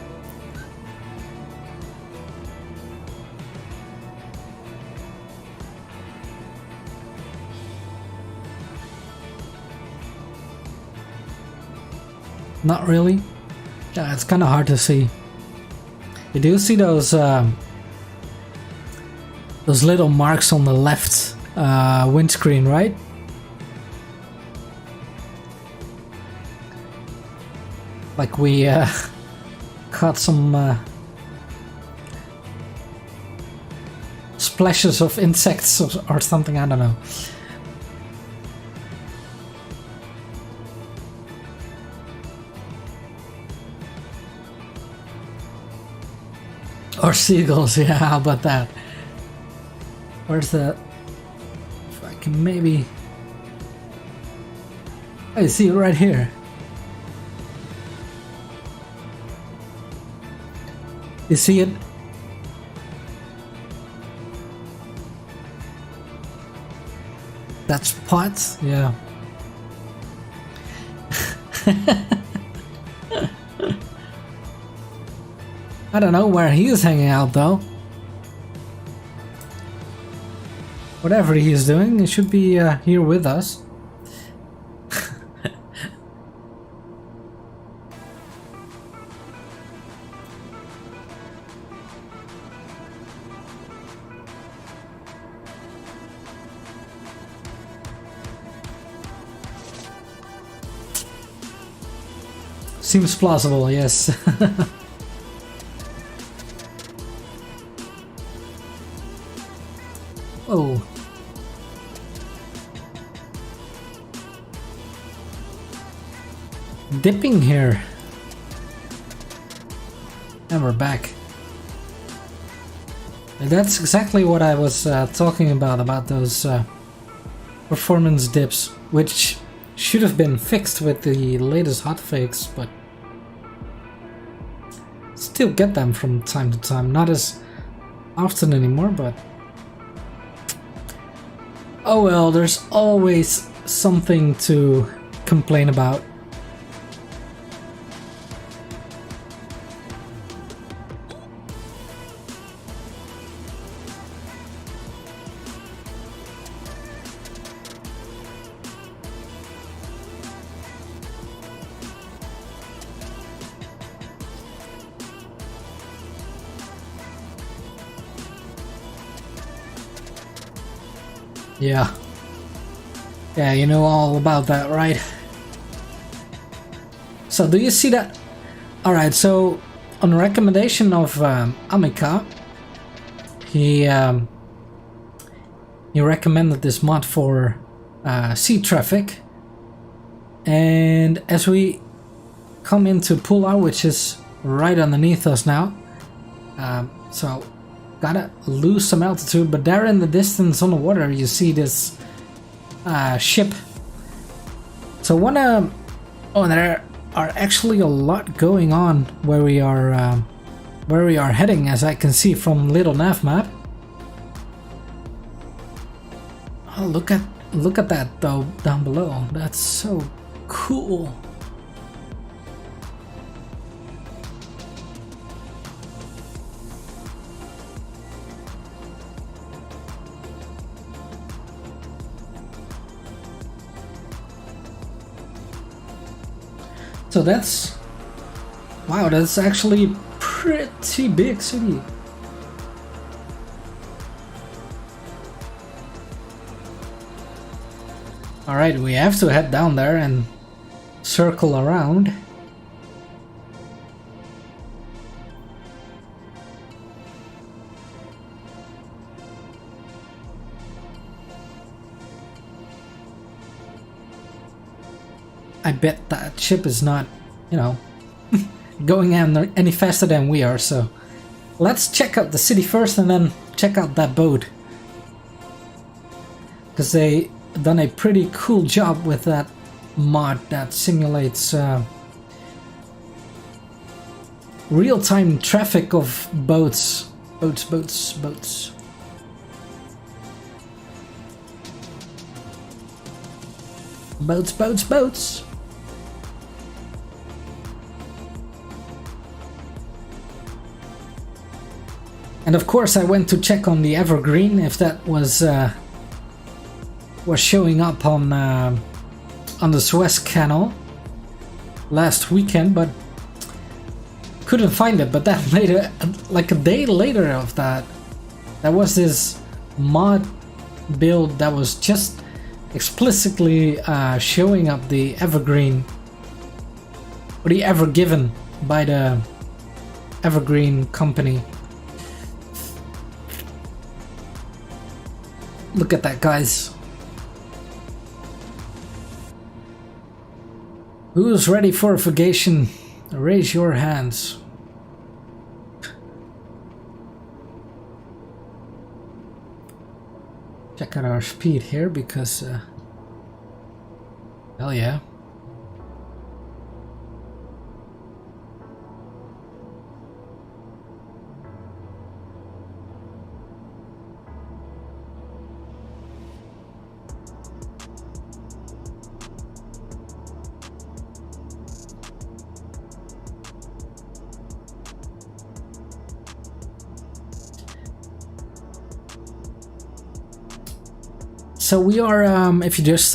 Not really. Yeah, it's kind of hard to see. You do see those little marks on the left windscreen, right? Like we caught some splashes of insects or something, I don't know. Or seagulls, yeah, how about that? Where's the... If I can maybe... I see it right here. You see it? That's pots? Yeah. I don't know where he is hanging out though. Whatever he is doing, he should be here with us. Seems plausible, yes. Oh. Dipping here. And we're back. And that's exactly what I was talking about those performance dips, which should have been fixed with the latest hotfix, but still get them from time to time. Not as often anymore, but oh well, there's always something to complain about. Yeah. Yeah, you know all about that, right? So do you see that? Alright, so on recommendation of Amika, he recommended this mod for sea traffic, and as we come into Pula, which is right underneath us now, so gotta lose some altitude, but there in the distance on the water you see this ship. So oh, there are actually a lot going on where we are heading, as I can see from little nav map. Oh, look at that though down below. That's so cool. So that's... wow, that's actually a pretty big city. Alright, we have to head down there and circle around. I bet that ship is not, you know, going any faster than we are, so let's check out the city first and then check out that boat. Because they done a pretty cool job with that mod that simulates real-time traffic of boats. Boats. And of course I went to check on the Evergreen if that was showing up on the Suez Canal last weekend, but couldn't find it. But that later, like a day later of that, there was this mod build that was just explicitly showing up the Evergreen, or the Ever Given by the Evergreen company. Look at that, guys. Who's ready for a vacation? Raise your hands. Check out our speed here because hell yeah. So we are, if you just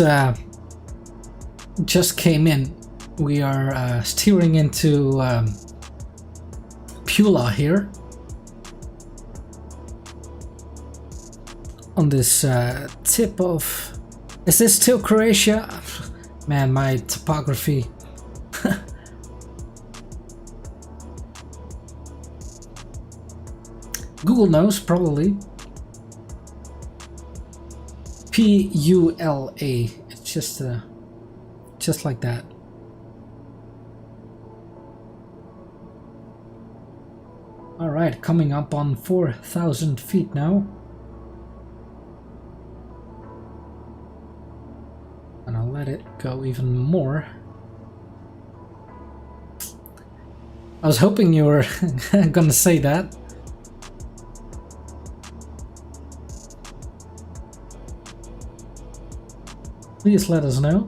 came in, we are steering into Pula here on this tip of. Is this still Croatia? Man, my topography. Google knows probably. Pula. It's just like that. All right, coming up on 4,000 feet now. And I'll let it go even more. I was hoping you were gonna say that. Please let us know.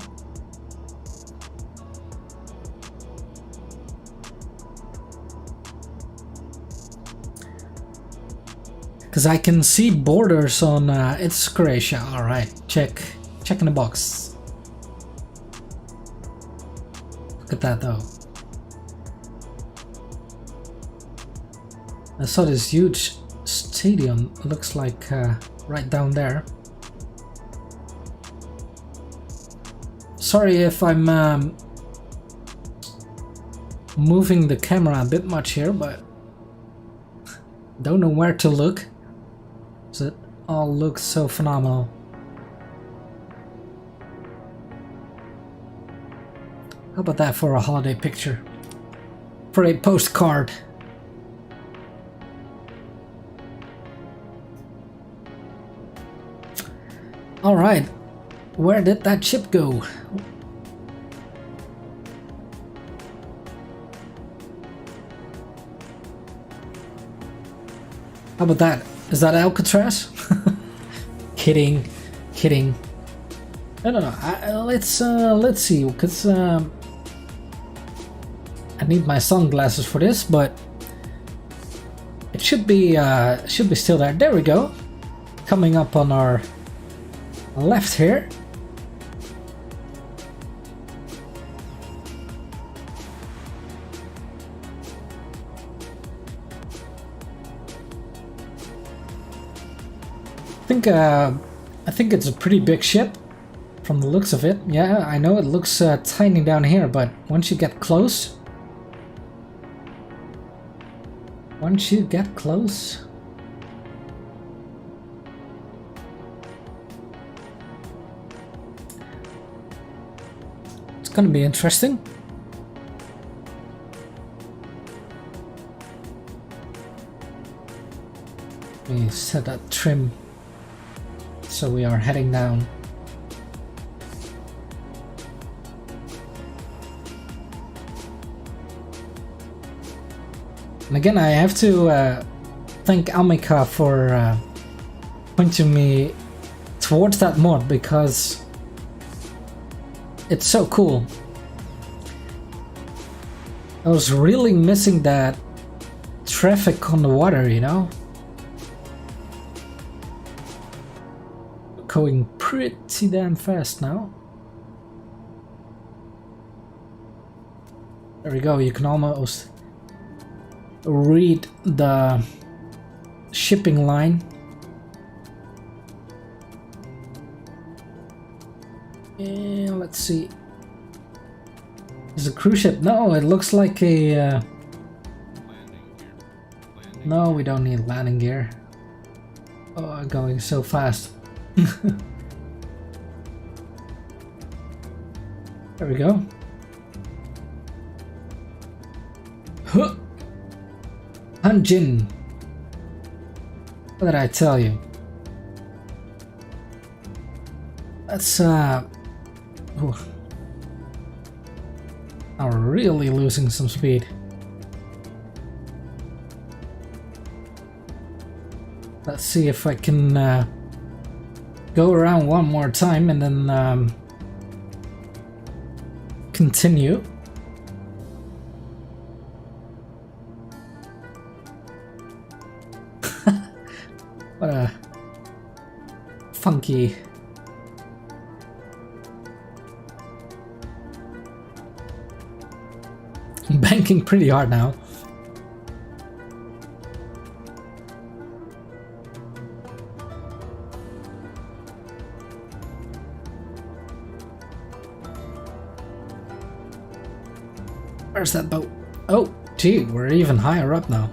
Because I can see borders on it's Croatia. Alright, check in the box. Look at that though. I saw this huge stadium, looks like right down there. Sorry if I'm moving the camera a bit much here, but don't know where to look. It all looks so phenomenal. How about that for a holiday picture? For a postcard. All right. Where did that ship go? How about that? Is that Alcatraz? Kidding. No. Let's see, because I need my sunglasses for this, but it should be still there. There we go. Coming up on our left here. I think it's a pretty big ship From the looks of it. Yeah, I know it looks tiny down here, but once you get close... Once you get close... It's gonna be interesting. Let me set that trim. So we are heading down. And again, I have to thank Amica for pointing me towards that mod because it's so cool. I was really missing that traffic on the water, you know? Going pretty damn fast now. There we go, you can almost read the shipping line. And let's see. Is a cruise ship? No, it looks like a... No, we don't need landing gear. Oh, I'm going so fast. There we go. Huh. Hanjin. What did I tell you? That's oh. Now we're really losing some speed. Let's see if I can go around one more time and then continue. What a funky I'm banking pretty hard now. Where's that boat? Oh, gee, we're even higher up now.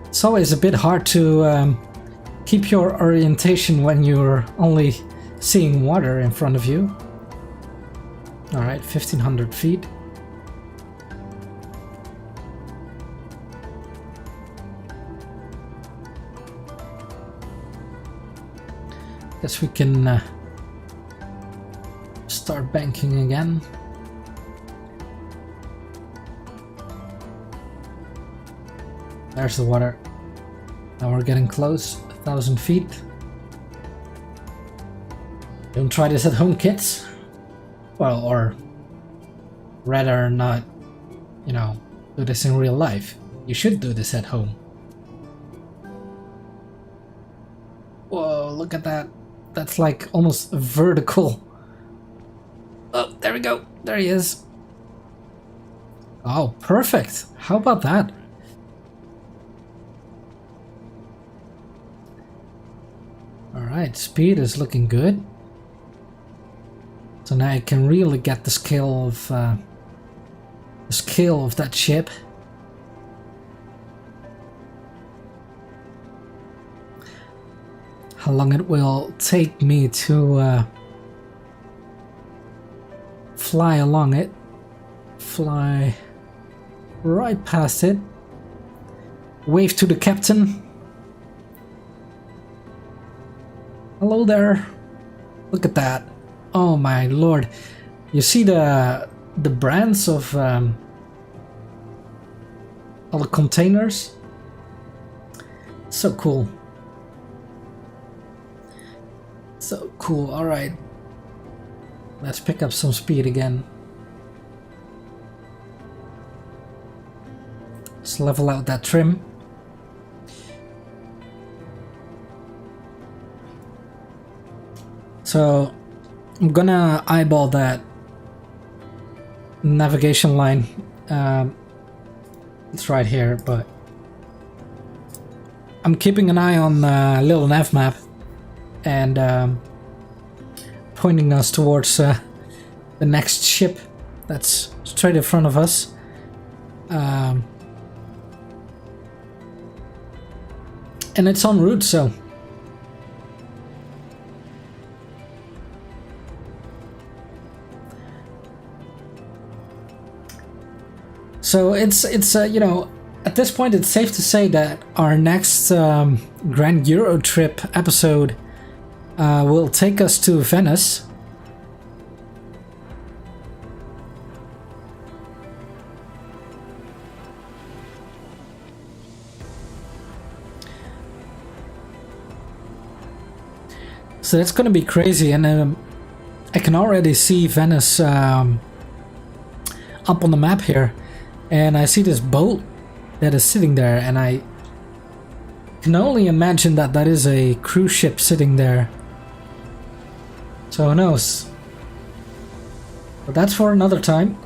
It's always a bit hard to keep your orientation when you're only seeing water in front of you. Alright, 1500 feet. Guess we can start banking again. There's the water. Now we're getting close, 1,000 feet. Don't try this at home, kids. Well, or rather not, you know, do this in real life. You should do this at home. Whoa, look at that. That's like almost vertical. Oh, there we go. There he is. Oh, perfect. How about that? Alright, speed is looking good. So now I can really get the scale of that ship. How long it will take me to fly along it. Fly right past it. Wave to the captain. Hello there. Look at that. Oh my lord. You see the brands of all the containers? So cool. So cool. Alright. Let's pick up some speed again. Let's level out that trim. So I'm gonna eyeball that navigation line. It's right here, but I'm keeping an eye on the little nav map and pointing us towards the next ship that's straight in front of us. And it's en route, so it's you know, at this point it's safe to say that our next Grand EuroTrip episode will take us to Venice. So that's going to be crazy, and I can already see Venice up on the map here, and I see this boat that is sitting there, and I can only imagine that that is a cruise ship sitting there. So who knows? But that's for another time.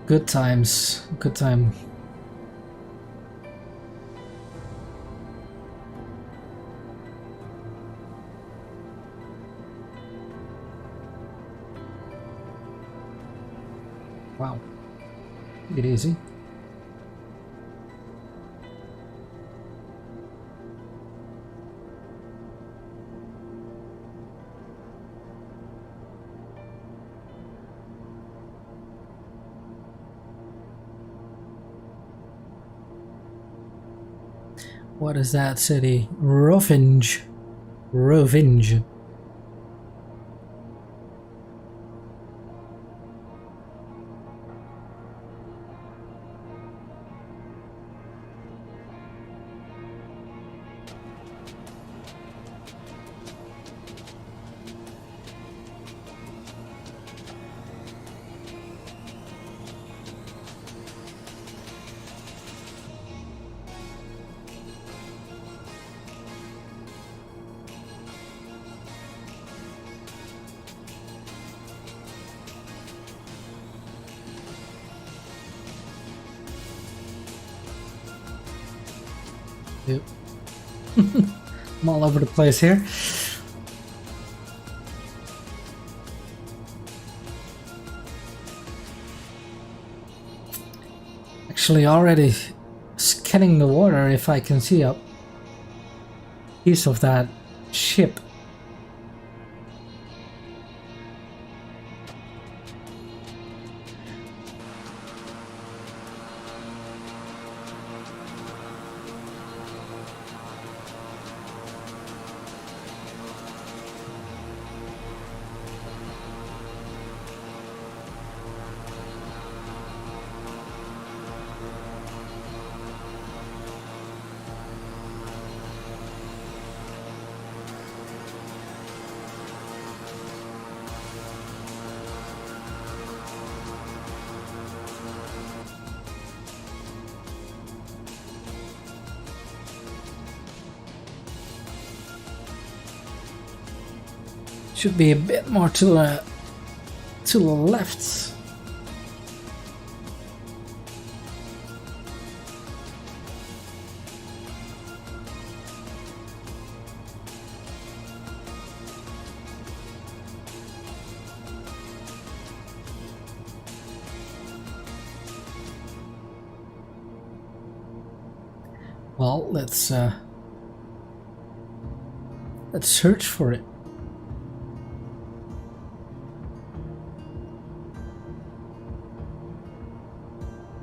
Good times, good time. Wow, take it easy. What is that city? Rovinj. Rovinj. Yep. I'm all over the place here. Actually already scanning the water if I can see a piece of that ship. Should be a bit more to the left. Well, let's search for it.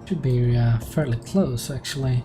Should be fairly close, actually.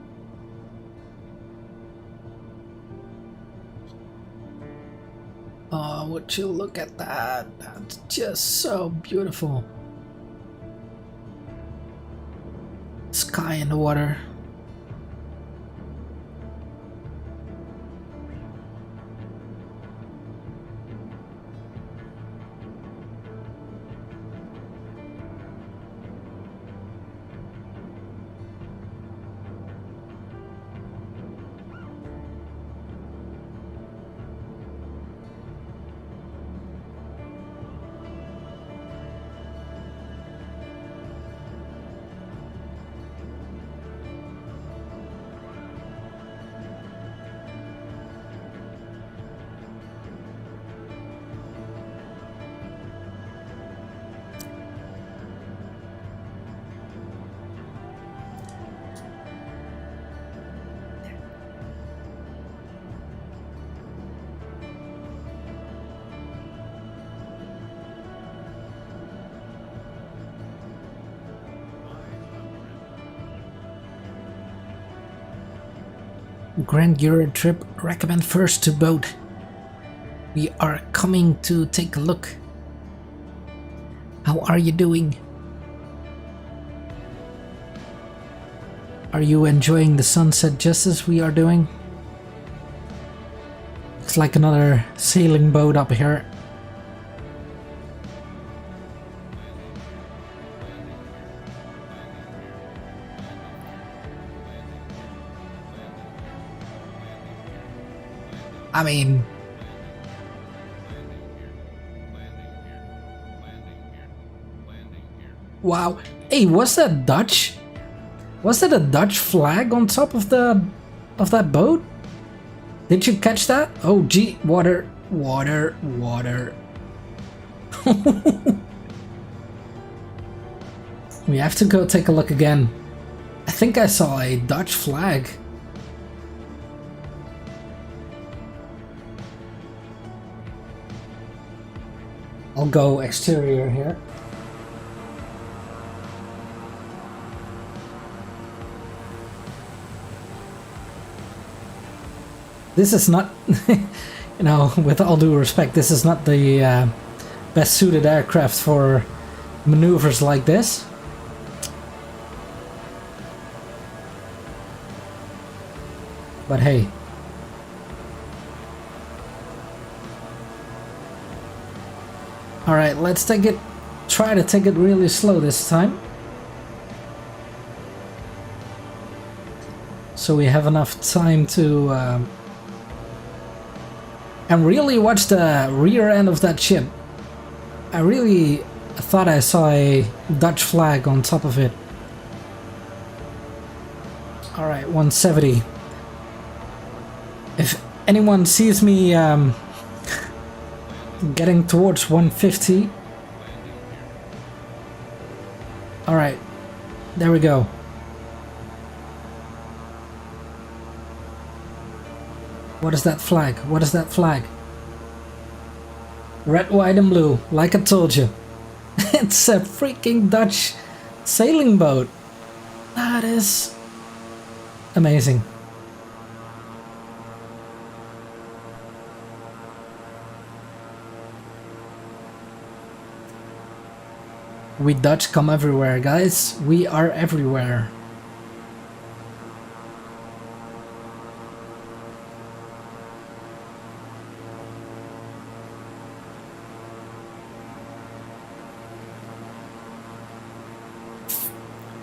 Oh, would you look at that? That's just so beautiful. Sky and the water. Grand EuroTrip, recommend first to boat. We are coming to take a look. How are you doing? Are you enjoying the sunset just as we are doing? Looks like another sailing boat up here. I mean, wow. Hey, was that Dutch? Was that a Dutch flag on top of that boat? Did you catch that? Oh gee, water, water, water. We have to go take a look again. I think I saw a Dutch flag. I'll go exterior here. This is not, you know, with all due respect, this is not the best suited aircraft for maneuvers like this. But hey. Alright, let's try to take it really slow this time. So we have enough time to and really watch the rear end of that ship. I really thought I saw a Dutch flag on top of it. Alright, 170. If anyone sees me getting towards 150. Alright, there we go. What is that flag? What is that flag? Red, white and blue, like I told you. It's a freaking Dutch sailing boat. That is amazing. We Dutch come everywhere, guys. We are everywhere.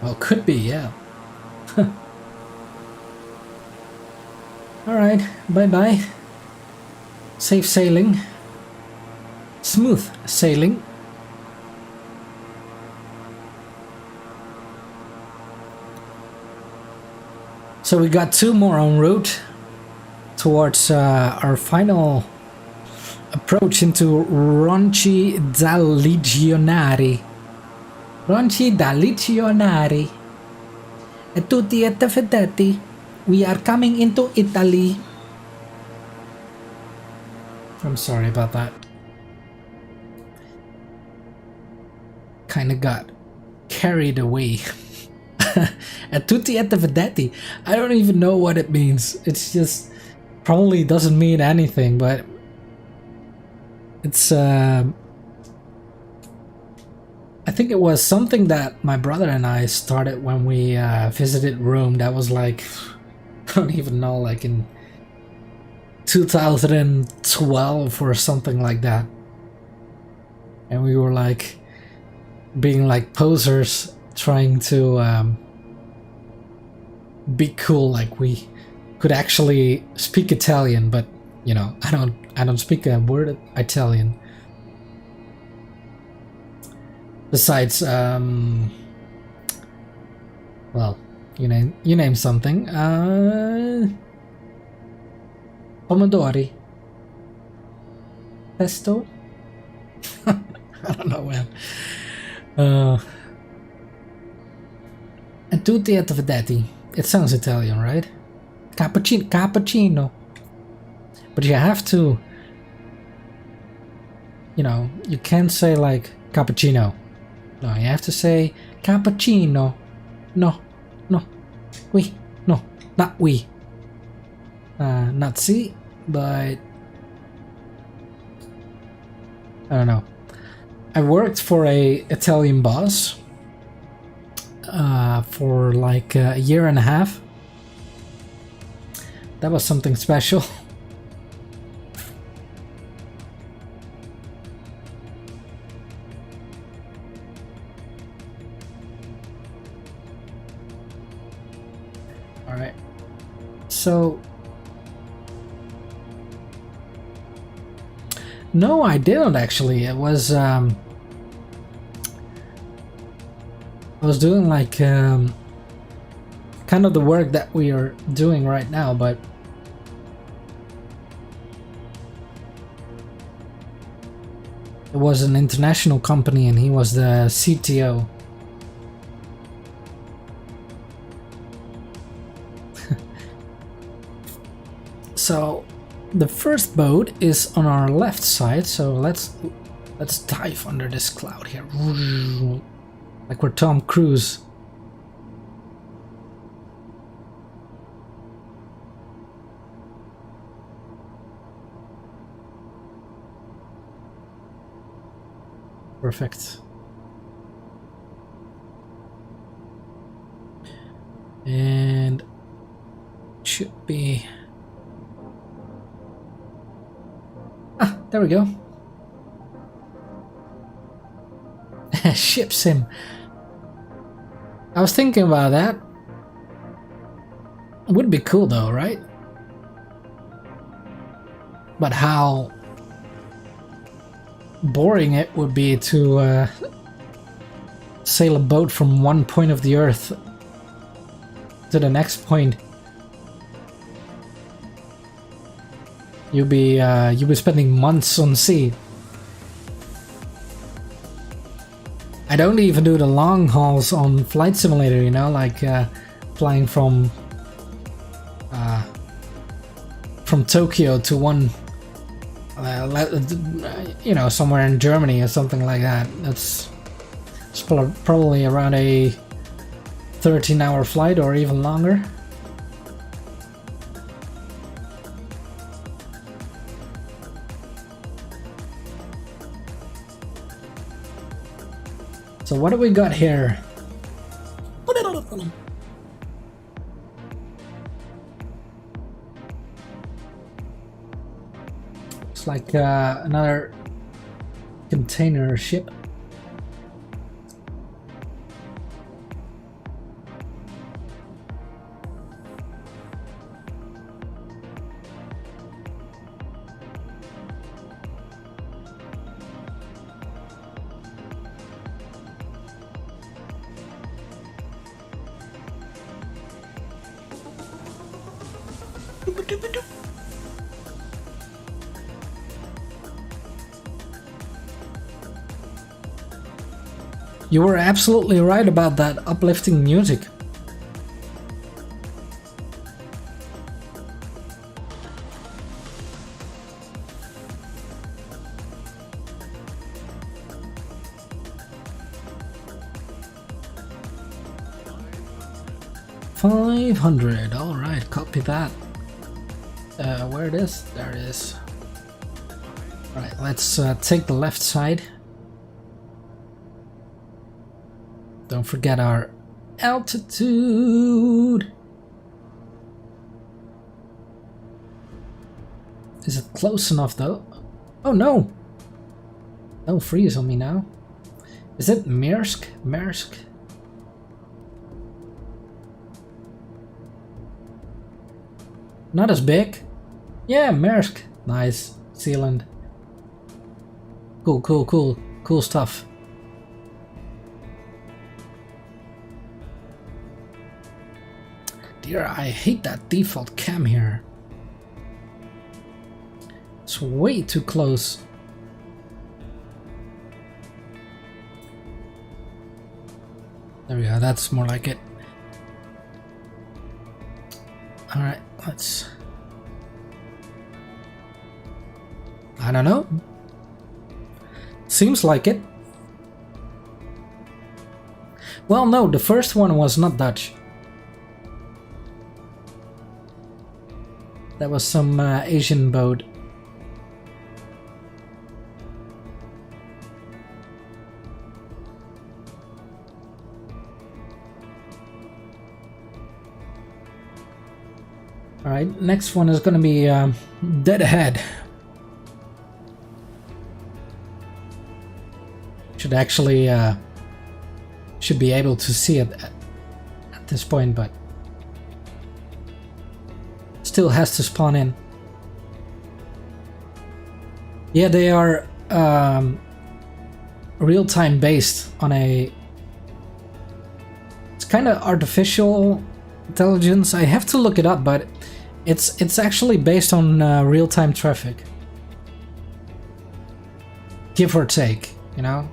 Well, could be, yeah. Alright, bye-bye. Safe sailing. Smooth sailing. So we got two more en route towards our final approach into Ronchi da Legionari. Ronchi da Legionari. E tutti e tafetetti. We are coming into Italy. I'm sorry about that. Kinda got carried away. E tutti e tafetetti. I don't even know what it means. It's just probably doesn't mean anything, but It's I think it was something that my brother and I started when we visited Rome. That was like, I don't even know, like in 2012 or something like that. And we were like being like posers, trying to be cool, like we could actually speak Italian, but you know, I don't speak a word of Italian. Besides, well, you name something. Pomodori. Pesto. I don't know, man. And tutti et vedetti. It sounds Italian, right? Cappuccino. But you have to, you know, you can't say like cappuccino. No, you have to say cappuccino. No. Oui. No, not we. Not si, but I don't know. I worked for a Italian boss for like a year and a half. That was something special. All right. So no, I didn't actually. It was I was doing like kind of the work that we are doing right now, but it was an international company and he was the CTO. So the first boat is on our left side, so let's dive under this cloud here, like we're Tom Cruise. Perfect. And should be. Ah, there we go. Ship sim. I was thinking about that. It would be cool though, right? But how boring it would be to sail a boat from one point of the earth to the next point. You'll be spending months on sea. I don't even do the long hauls on Flight Simulator, you know, like flying from Tokyo to one, you know, somewhere in Germany or something like that. It's probably around a 13-hour flight or even longer. So what do we got here? It's like another container ship. You were absolutely right about that uplifting music. $500. All right, copy that. Where it is? There it is. Alright, let's take the left side. Don't forget our altitude. Is it close enough though? Oh no! Don't freeze on me now. Is it Maersk? Maersk? Not as big. Yeah, Maersk. Nice. Zealand. Cool, cool, cool. Cool stuff. Dear, I hate that default cam here. It's way too close. There we go, that's more like it. Alright, let's... I don't know. Seems like it. Well, no, the first one was not Dutch. That was some Asian boat. Alright, next one is gonna be dead ahead. Should actually should be able to see it at this point, but still has to spawn in. Yeah, they are real-time based on a... It's kind of artificial intelligence. I have to look it up, but it's actually based on real-time traffic, give or take, you know.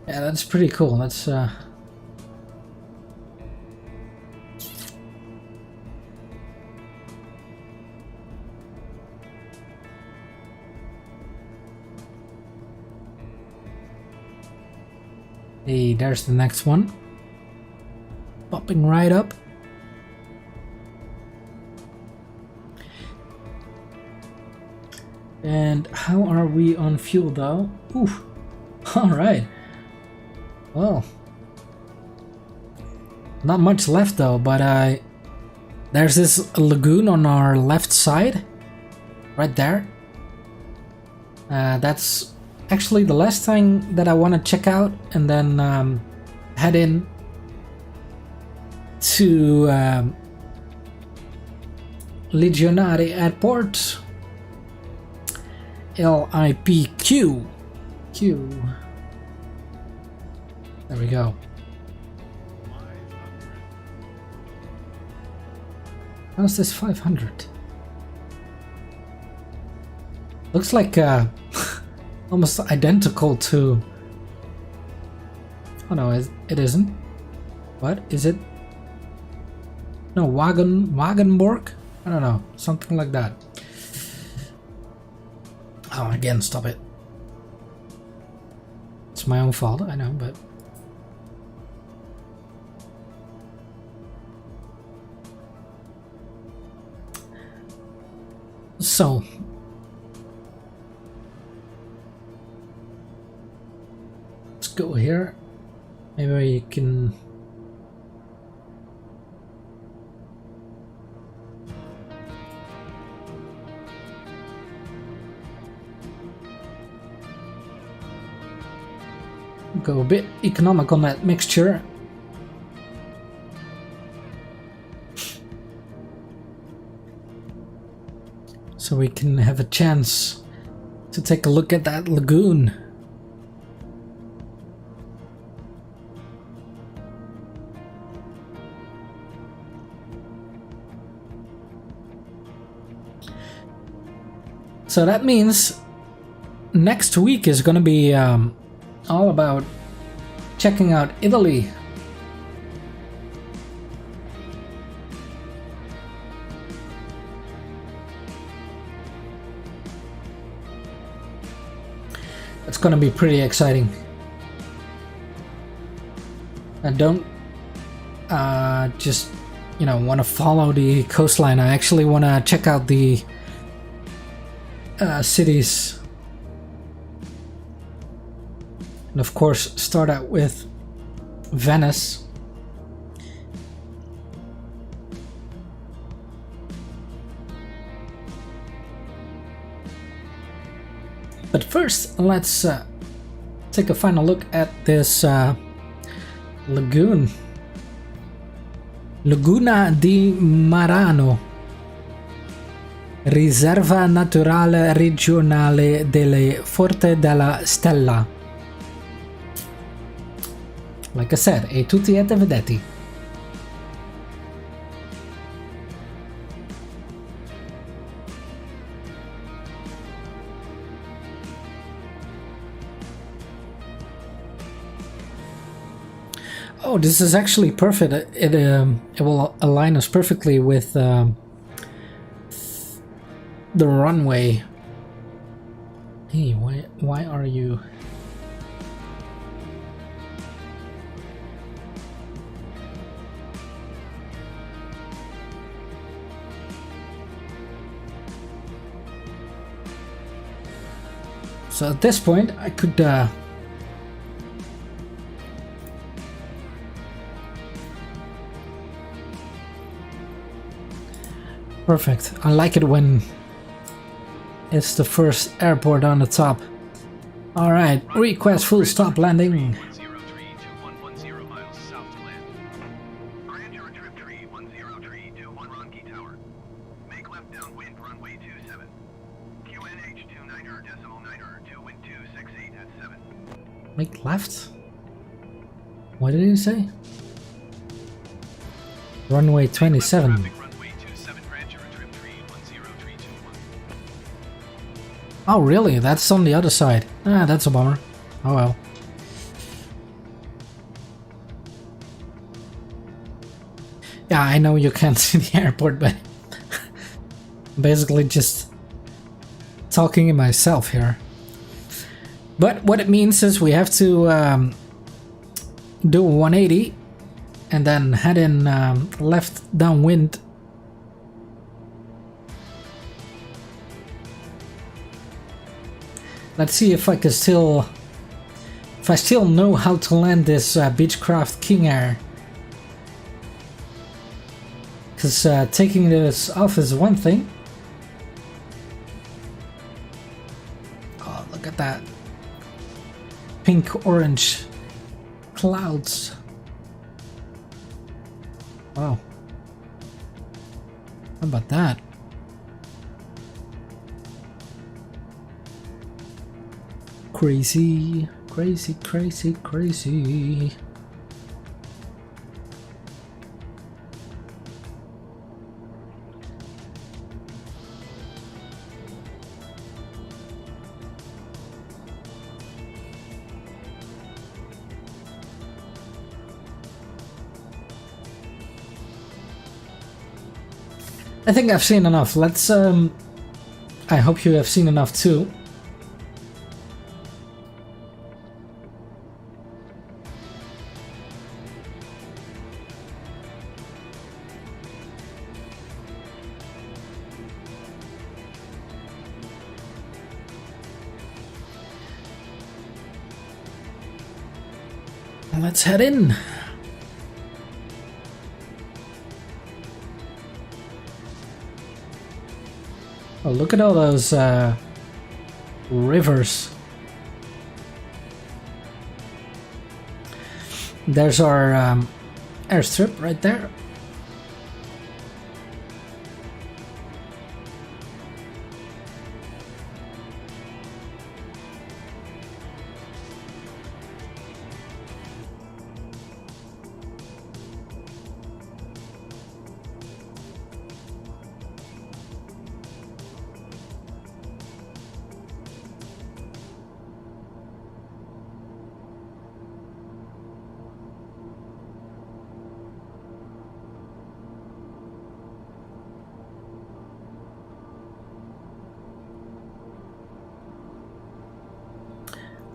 Yeah, that's pretty cool. That's hey, there's the next one. Popping right up. And how are we on fuel though? Ooh. All right. Well, not much left though, but there's this lagoon on our left side, right there. That's actually the last thing that I want to check out, and then head in to Legionari Airport, LIPQ. There we go. How's this 500? Looks like almost identical to... Oh no, it isn't. What is it? No, Wagenborg? I don't know, something like that. Oh, again, stop it. It's my own fault, I know, but... So, let's go here. Maybe we can go a bit economic on that mixture. So we can have a chance to take a look at that lagoon. So that means next week is going to be all about checking out Italy. It's gonna be pretty exciting. And don't just, you know, want to follow the coastline. I actually want to check out the cities. And of course, start out with Venice. But first, let's take a final look at this lagoon. Laguna di Marano, riserva naturale regionale delle Forte della Stella. Like I said, e tutti e vedetti. Oh, this is actually perfect. It will align us perfectly with the runway. Hey, why are you? So at this point, I could perfect. I like it when it's the first airport on the top. Alright, request full stop landing. 103-2110 miles south to land. Grand EuroTrip 310-321 Ronchi Tower. Make left downwind runway 27. QNH 29er, 2 wind 268 at 7. Make left? What did he say? Runway 27. Runway 27, Grand EuroTrip 310321. Oh really? That's on the other side. Ah, that's a bummer. Oh well. Yeah, I know you can't see the airport, but basically just talking to myself here. But what it means is we have to do a 180 and then head in left downwind. Let's see if I can still, if I still know how to land this Beechcraft King Air. Because taking this off is one thing. Oh, look at that. Pink orange clouds. Wow. How about that? Crazy, crazy, crazy, crazy. I think I've seen enough. Let's I hope you have seen enough too. Let's head in. Oh, look at all those rivers. There's our airstrip right there.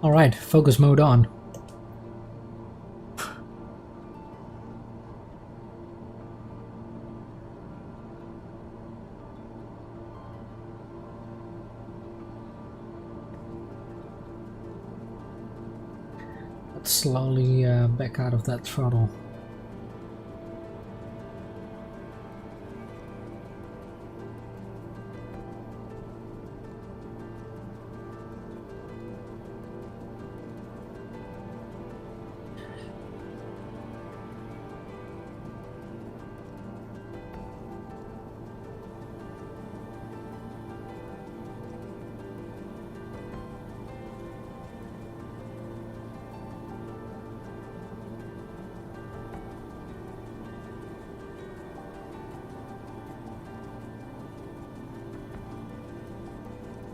Alright, focus mode on. Let's slowly back out of that throttle.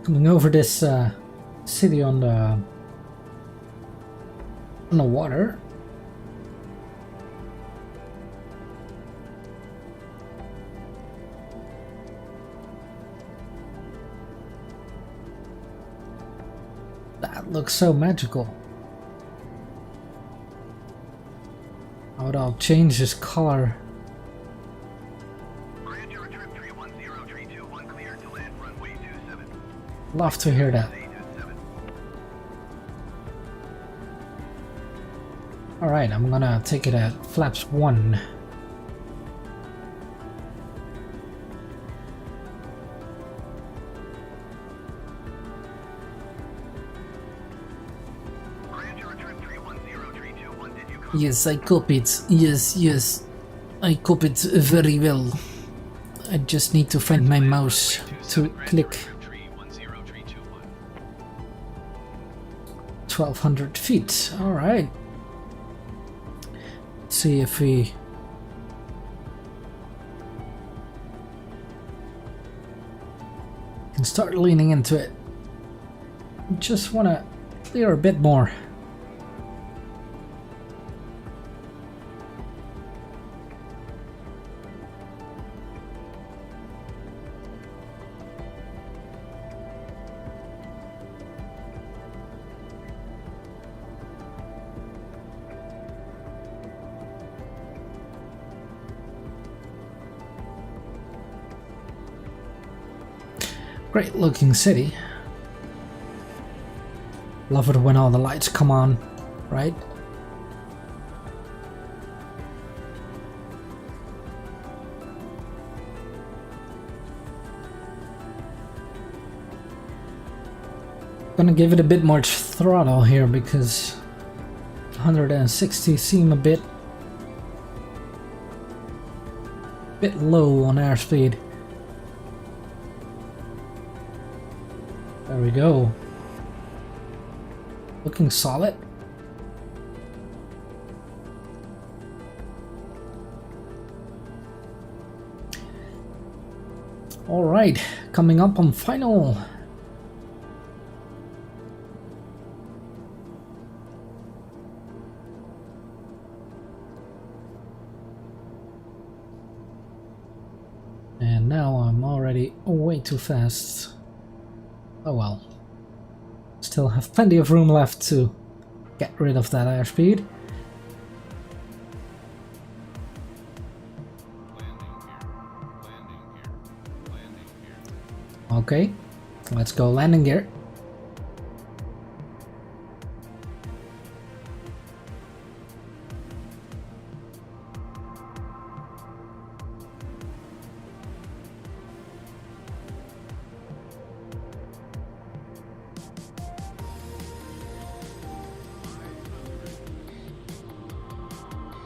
Coming over this city on the water. That looks so magical. How would I'll change this color? Grand EuroTrip 310-321 cleared to land runway 27. Love to hear that. Alright, I'm gonna take it at flaps 1. Grand EuroTrip 310-321, did you copy? Yes, I copied. Yes. I copied very well. I just need to find my mouse to click. EuroTrip 310-321. 1200 feet. Alright. See if we can start leaning into it. Just want to clear a bit more. Great looking city. Love it when all the lights come on, right? Gonna give it a bit more throttle here because 160 seem a bit low on airspeed. There we go. Looking solid. All right, coming up on final. And now I'm already way too fast. Oh well. Still have plenty of room left to get rid of that airspeed. Okay, let's go landing gear.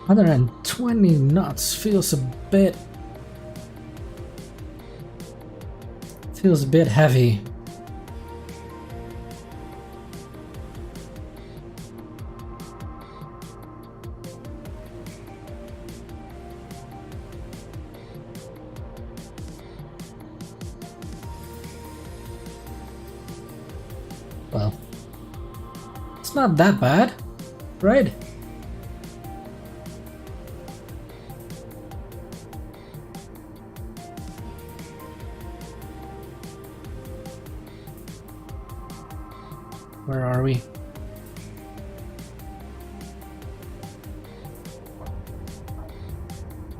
Other than 20 knots feels a bit heavy. Well, it's not that bad, right? Where are we?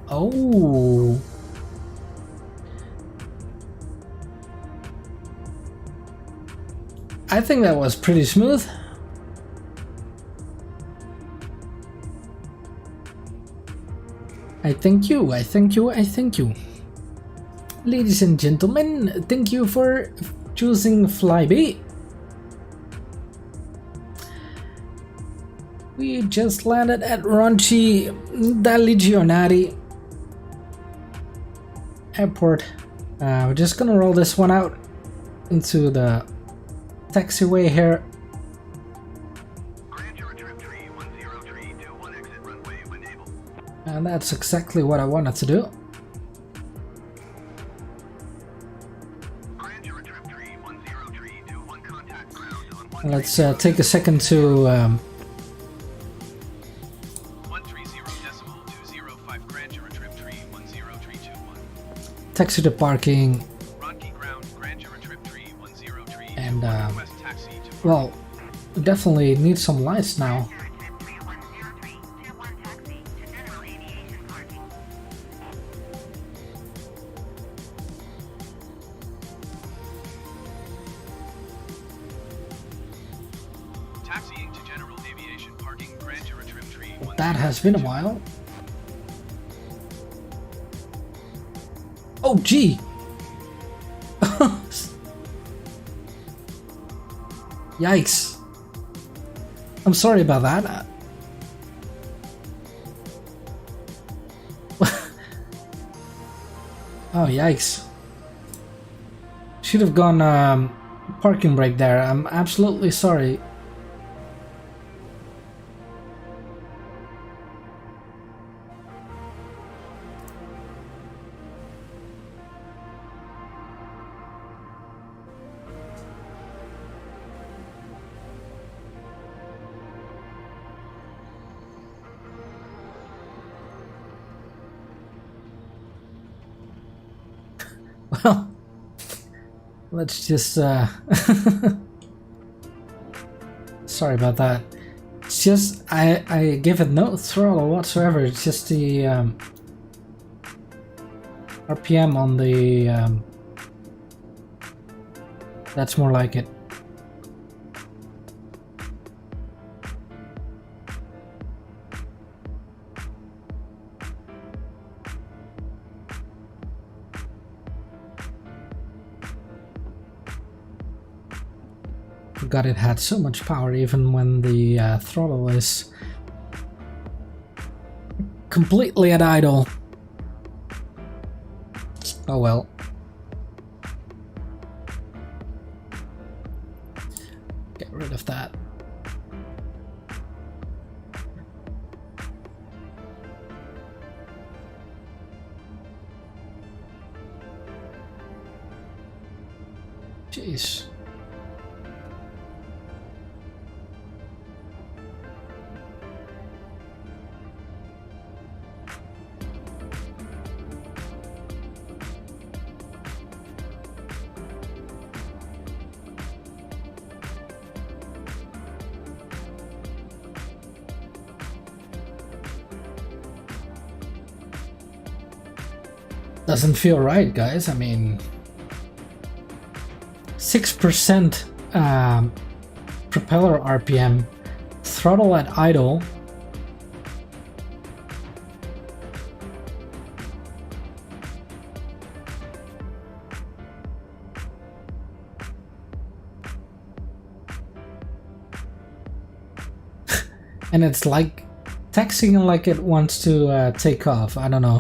Oh. I think that was pretty smooth. I thank you, I thank you, I thank you. Ladies and gentlemen, thank you for choosing Flybe. We just landed at Ronchi, the Legionari airport. We're just gonna roll this one out into the taxiway here. Grand EuroTrip 31031 exit runway when able. And that's exactly what I wanted to do. Grand EuroTrip 31031 contact ground on 1. Let's take a second to 130.205 Grand EuroTrip 310321. taxi to parking Ronchi ground, Grand EuroTrip 31032. and Request taxi to well, we definitely need some lights now. EuroTrip 310321 taxi to general aviation parking. taxiing to general aviation parking, Grand EuroTrip 31032. That has been a while. Oh gee. Yikes. I'm sorry about that. Oh yikes. Should have gone parking brake there. I'm absolutely sorry. Well, let's just sorry about that. It's just I give it no throttle whatsoever. It's just the RPM on the that's more like it. Forgot it had so much power even when the throttle is completely at idle. Oh well. Get rid of that. Jeez. Doesn't feel right, guys. I mean, 6% propeller RPM, throttle at idle. And it's like taxiing like it wants to take off. I don't know.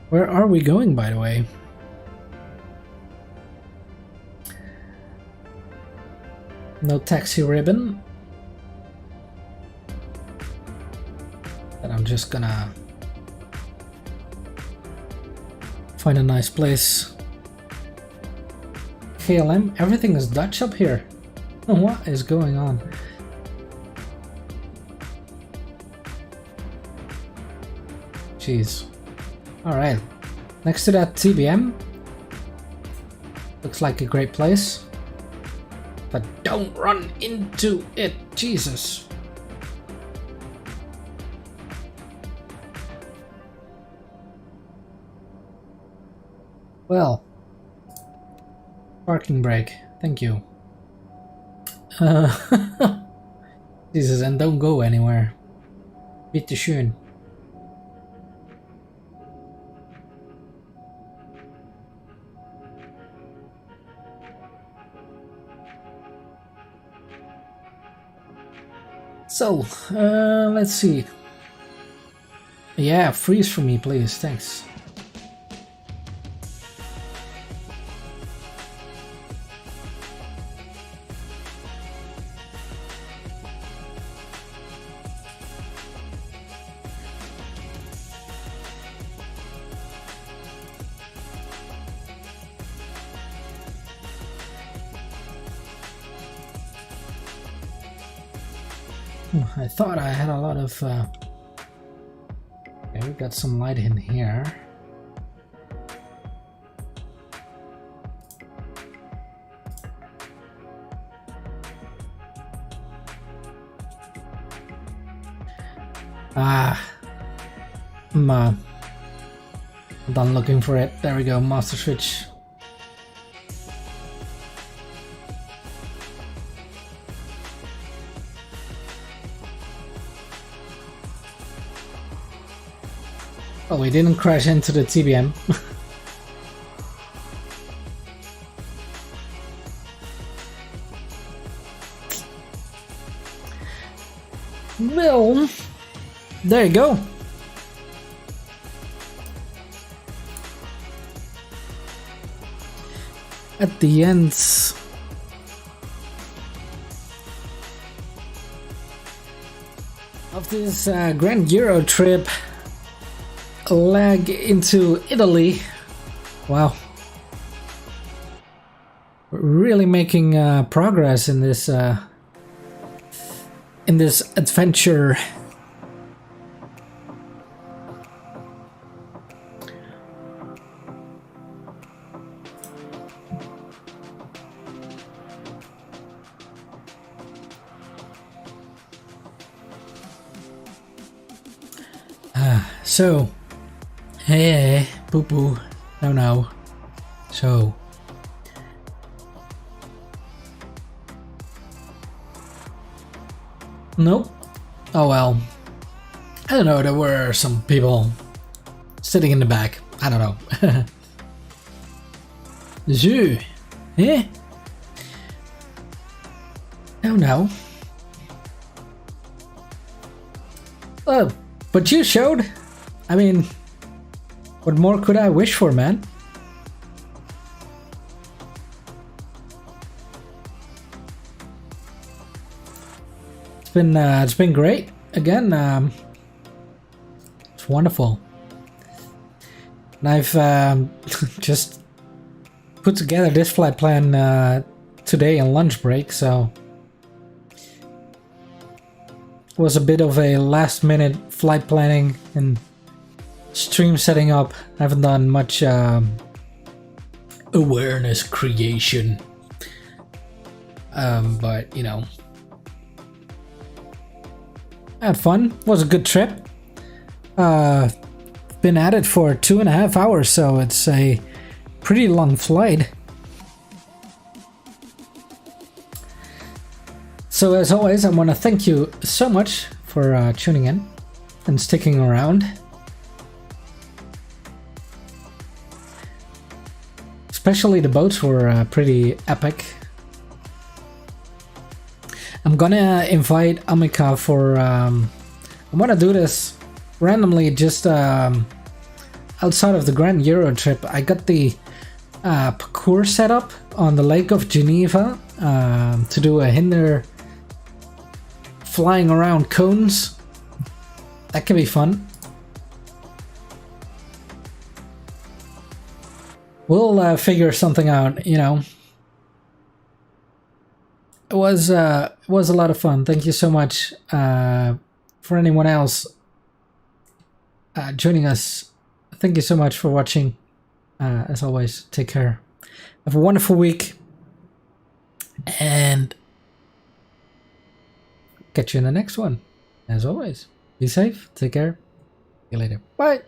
Where are we going, by the way? No taxi ribbon. But I'm just gonna find a nice place. KLM, everything is Dutch up here. What is going on? Jeez. Alright. Next to that TBM. Looks like a great place. But don't run into it. Jesus. Well. Parking brake. Thank you. Jesus, and don't go anywhere. Bitte schön. So, let's see. Yeah, freeze for me, please. Thanks. I thought I had a lot of okay, we got some light in here. I'm done looking for it. There we go, master switch. Oh, we didn't crash into the TBM. Well, there you go. At the end of this Grand Euro trip, leg into Italy. Wow, really making progress in this adventure. So, hey, poo poo, no. So, nope. Oh well. I don't know. There were some people sitting in the back. I don't know. Zoo, eh? No. Oh, but you showed. I mean, what more could I wish for, man? It's been great. Again, it's wonderful. And I've just put together this flight plan today on lunch break, so it was a bit of a last-minute flight planning and stream setting up. I haven't done much awareness creation, but you know, I had fun. It was a good trip. Been at it for 2.5 hours, so it's a pretty long flight. So as always, I want to thank you so much for tuning in and sticking around. Especially the boats were pretty epic. I'm gonna invite Amika for... I'm gonna do this randomly just outside of the Grand Euro trip. I got the parkour set up on the Lake of Geneva to do a hinder flying around cones. That can be fun. we'll figure something out, you know. It was a lot of fun. Thank you so much for anyone else joining us. Thank you so much for watching. As always, take care. Have a wonderful week. And catch you in the next one. As always, be safe. Take care. See you later. Bye.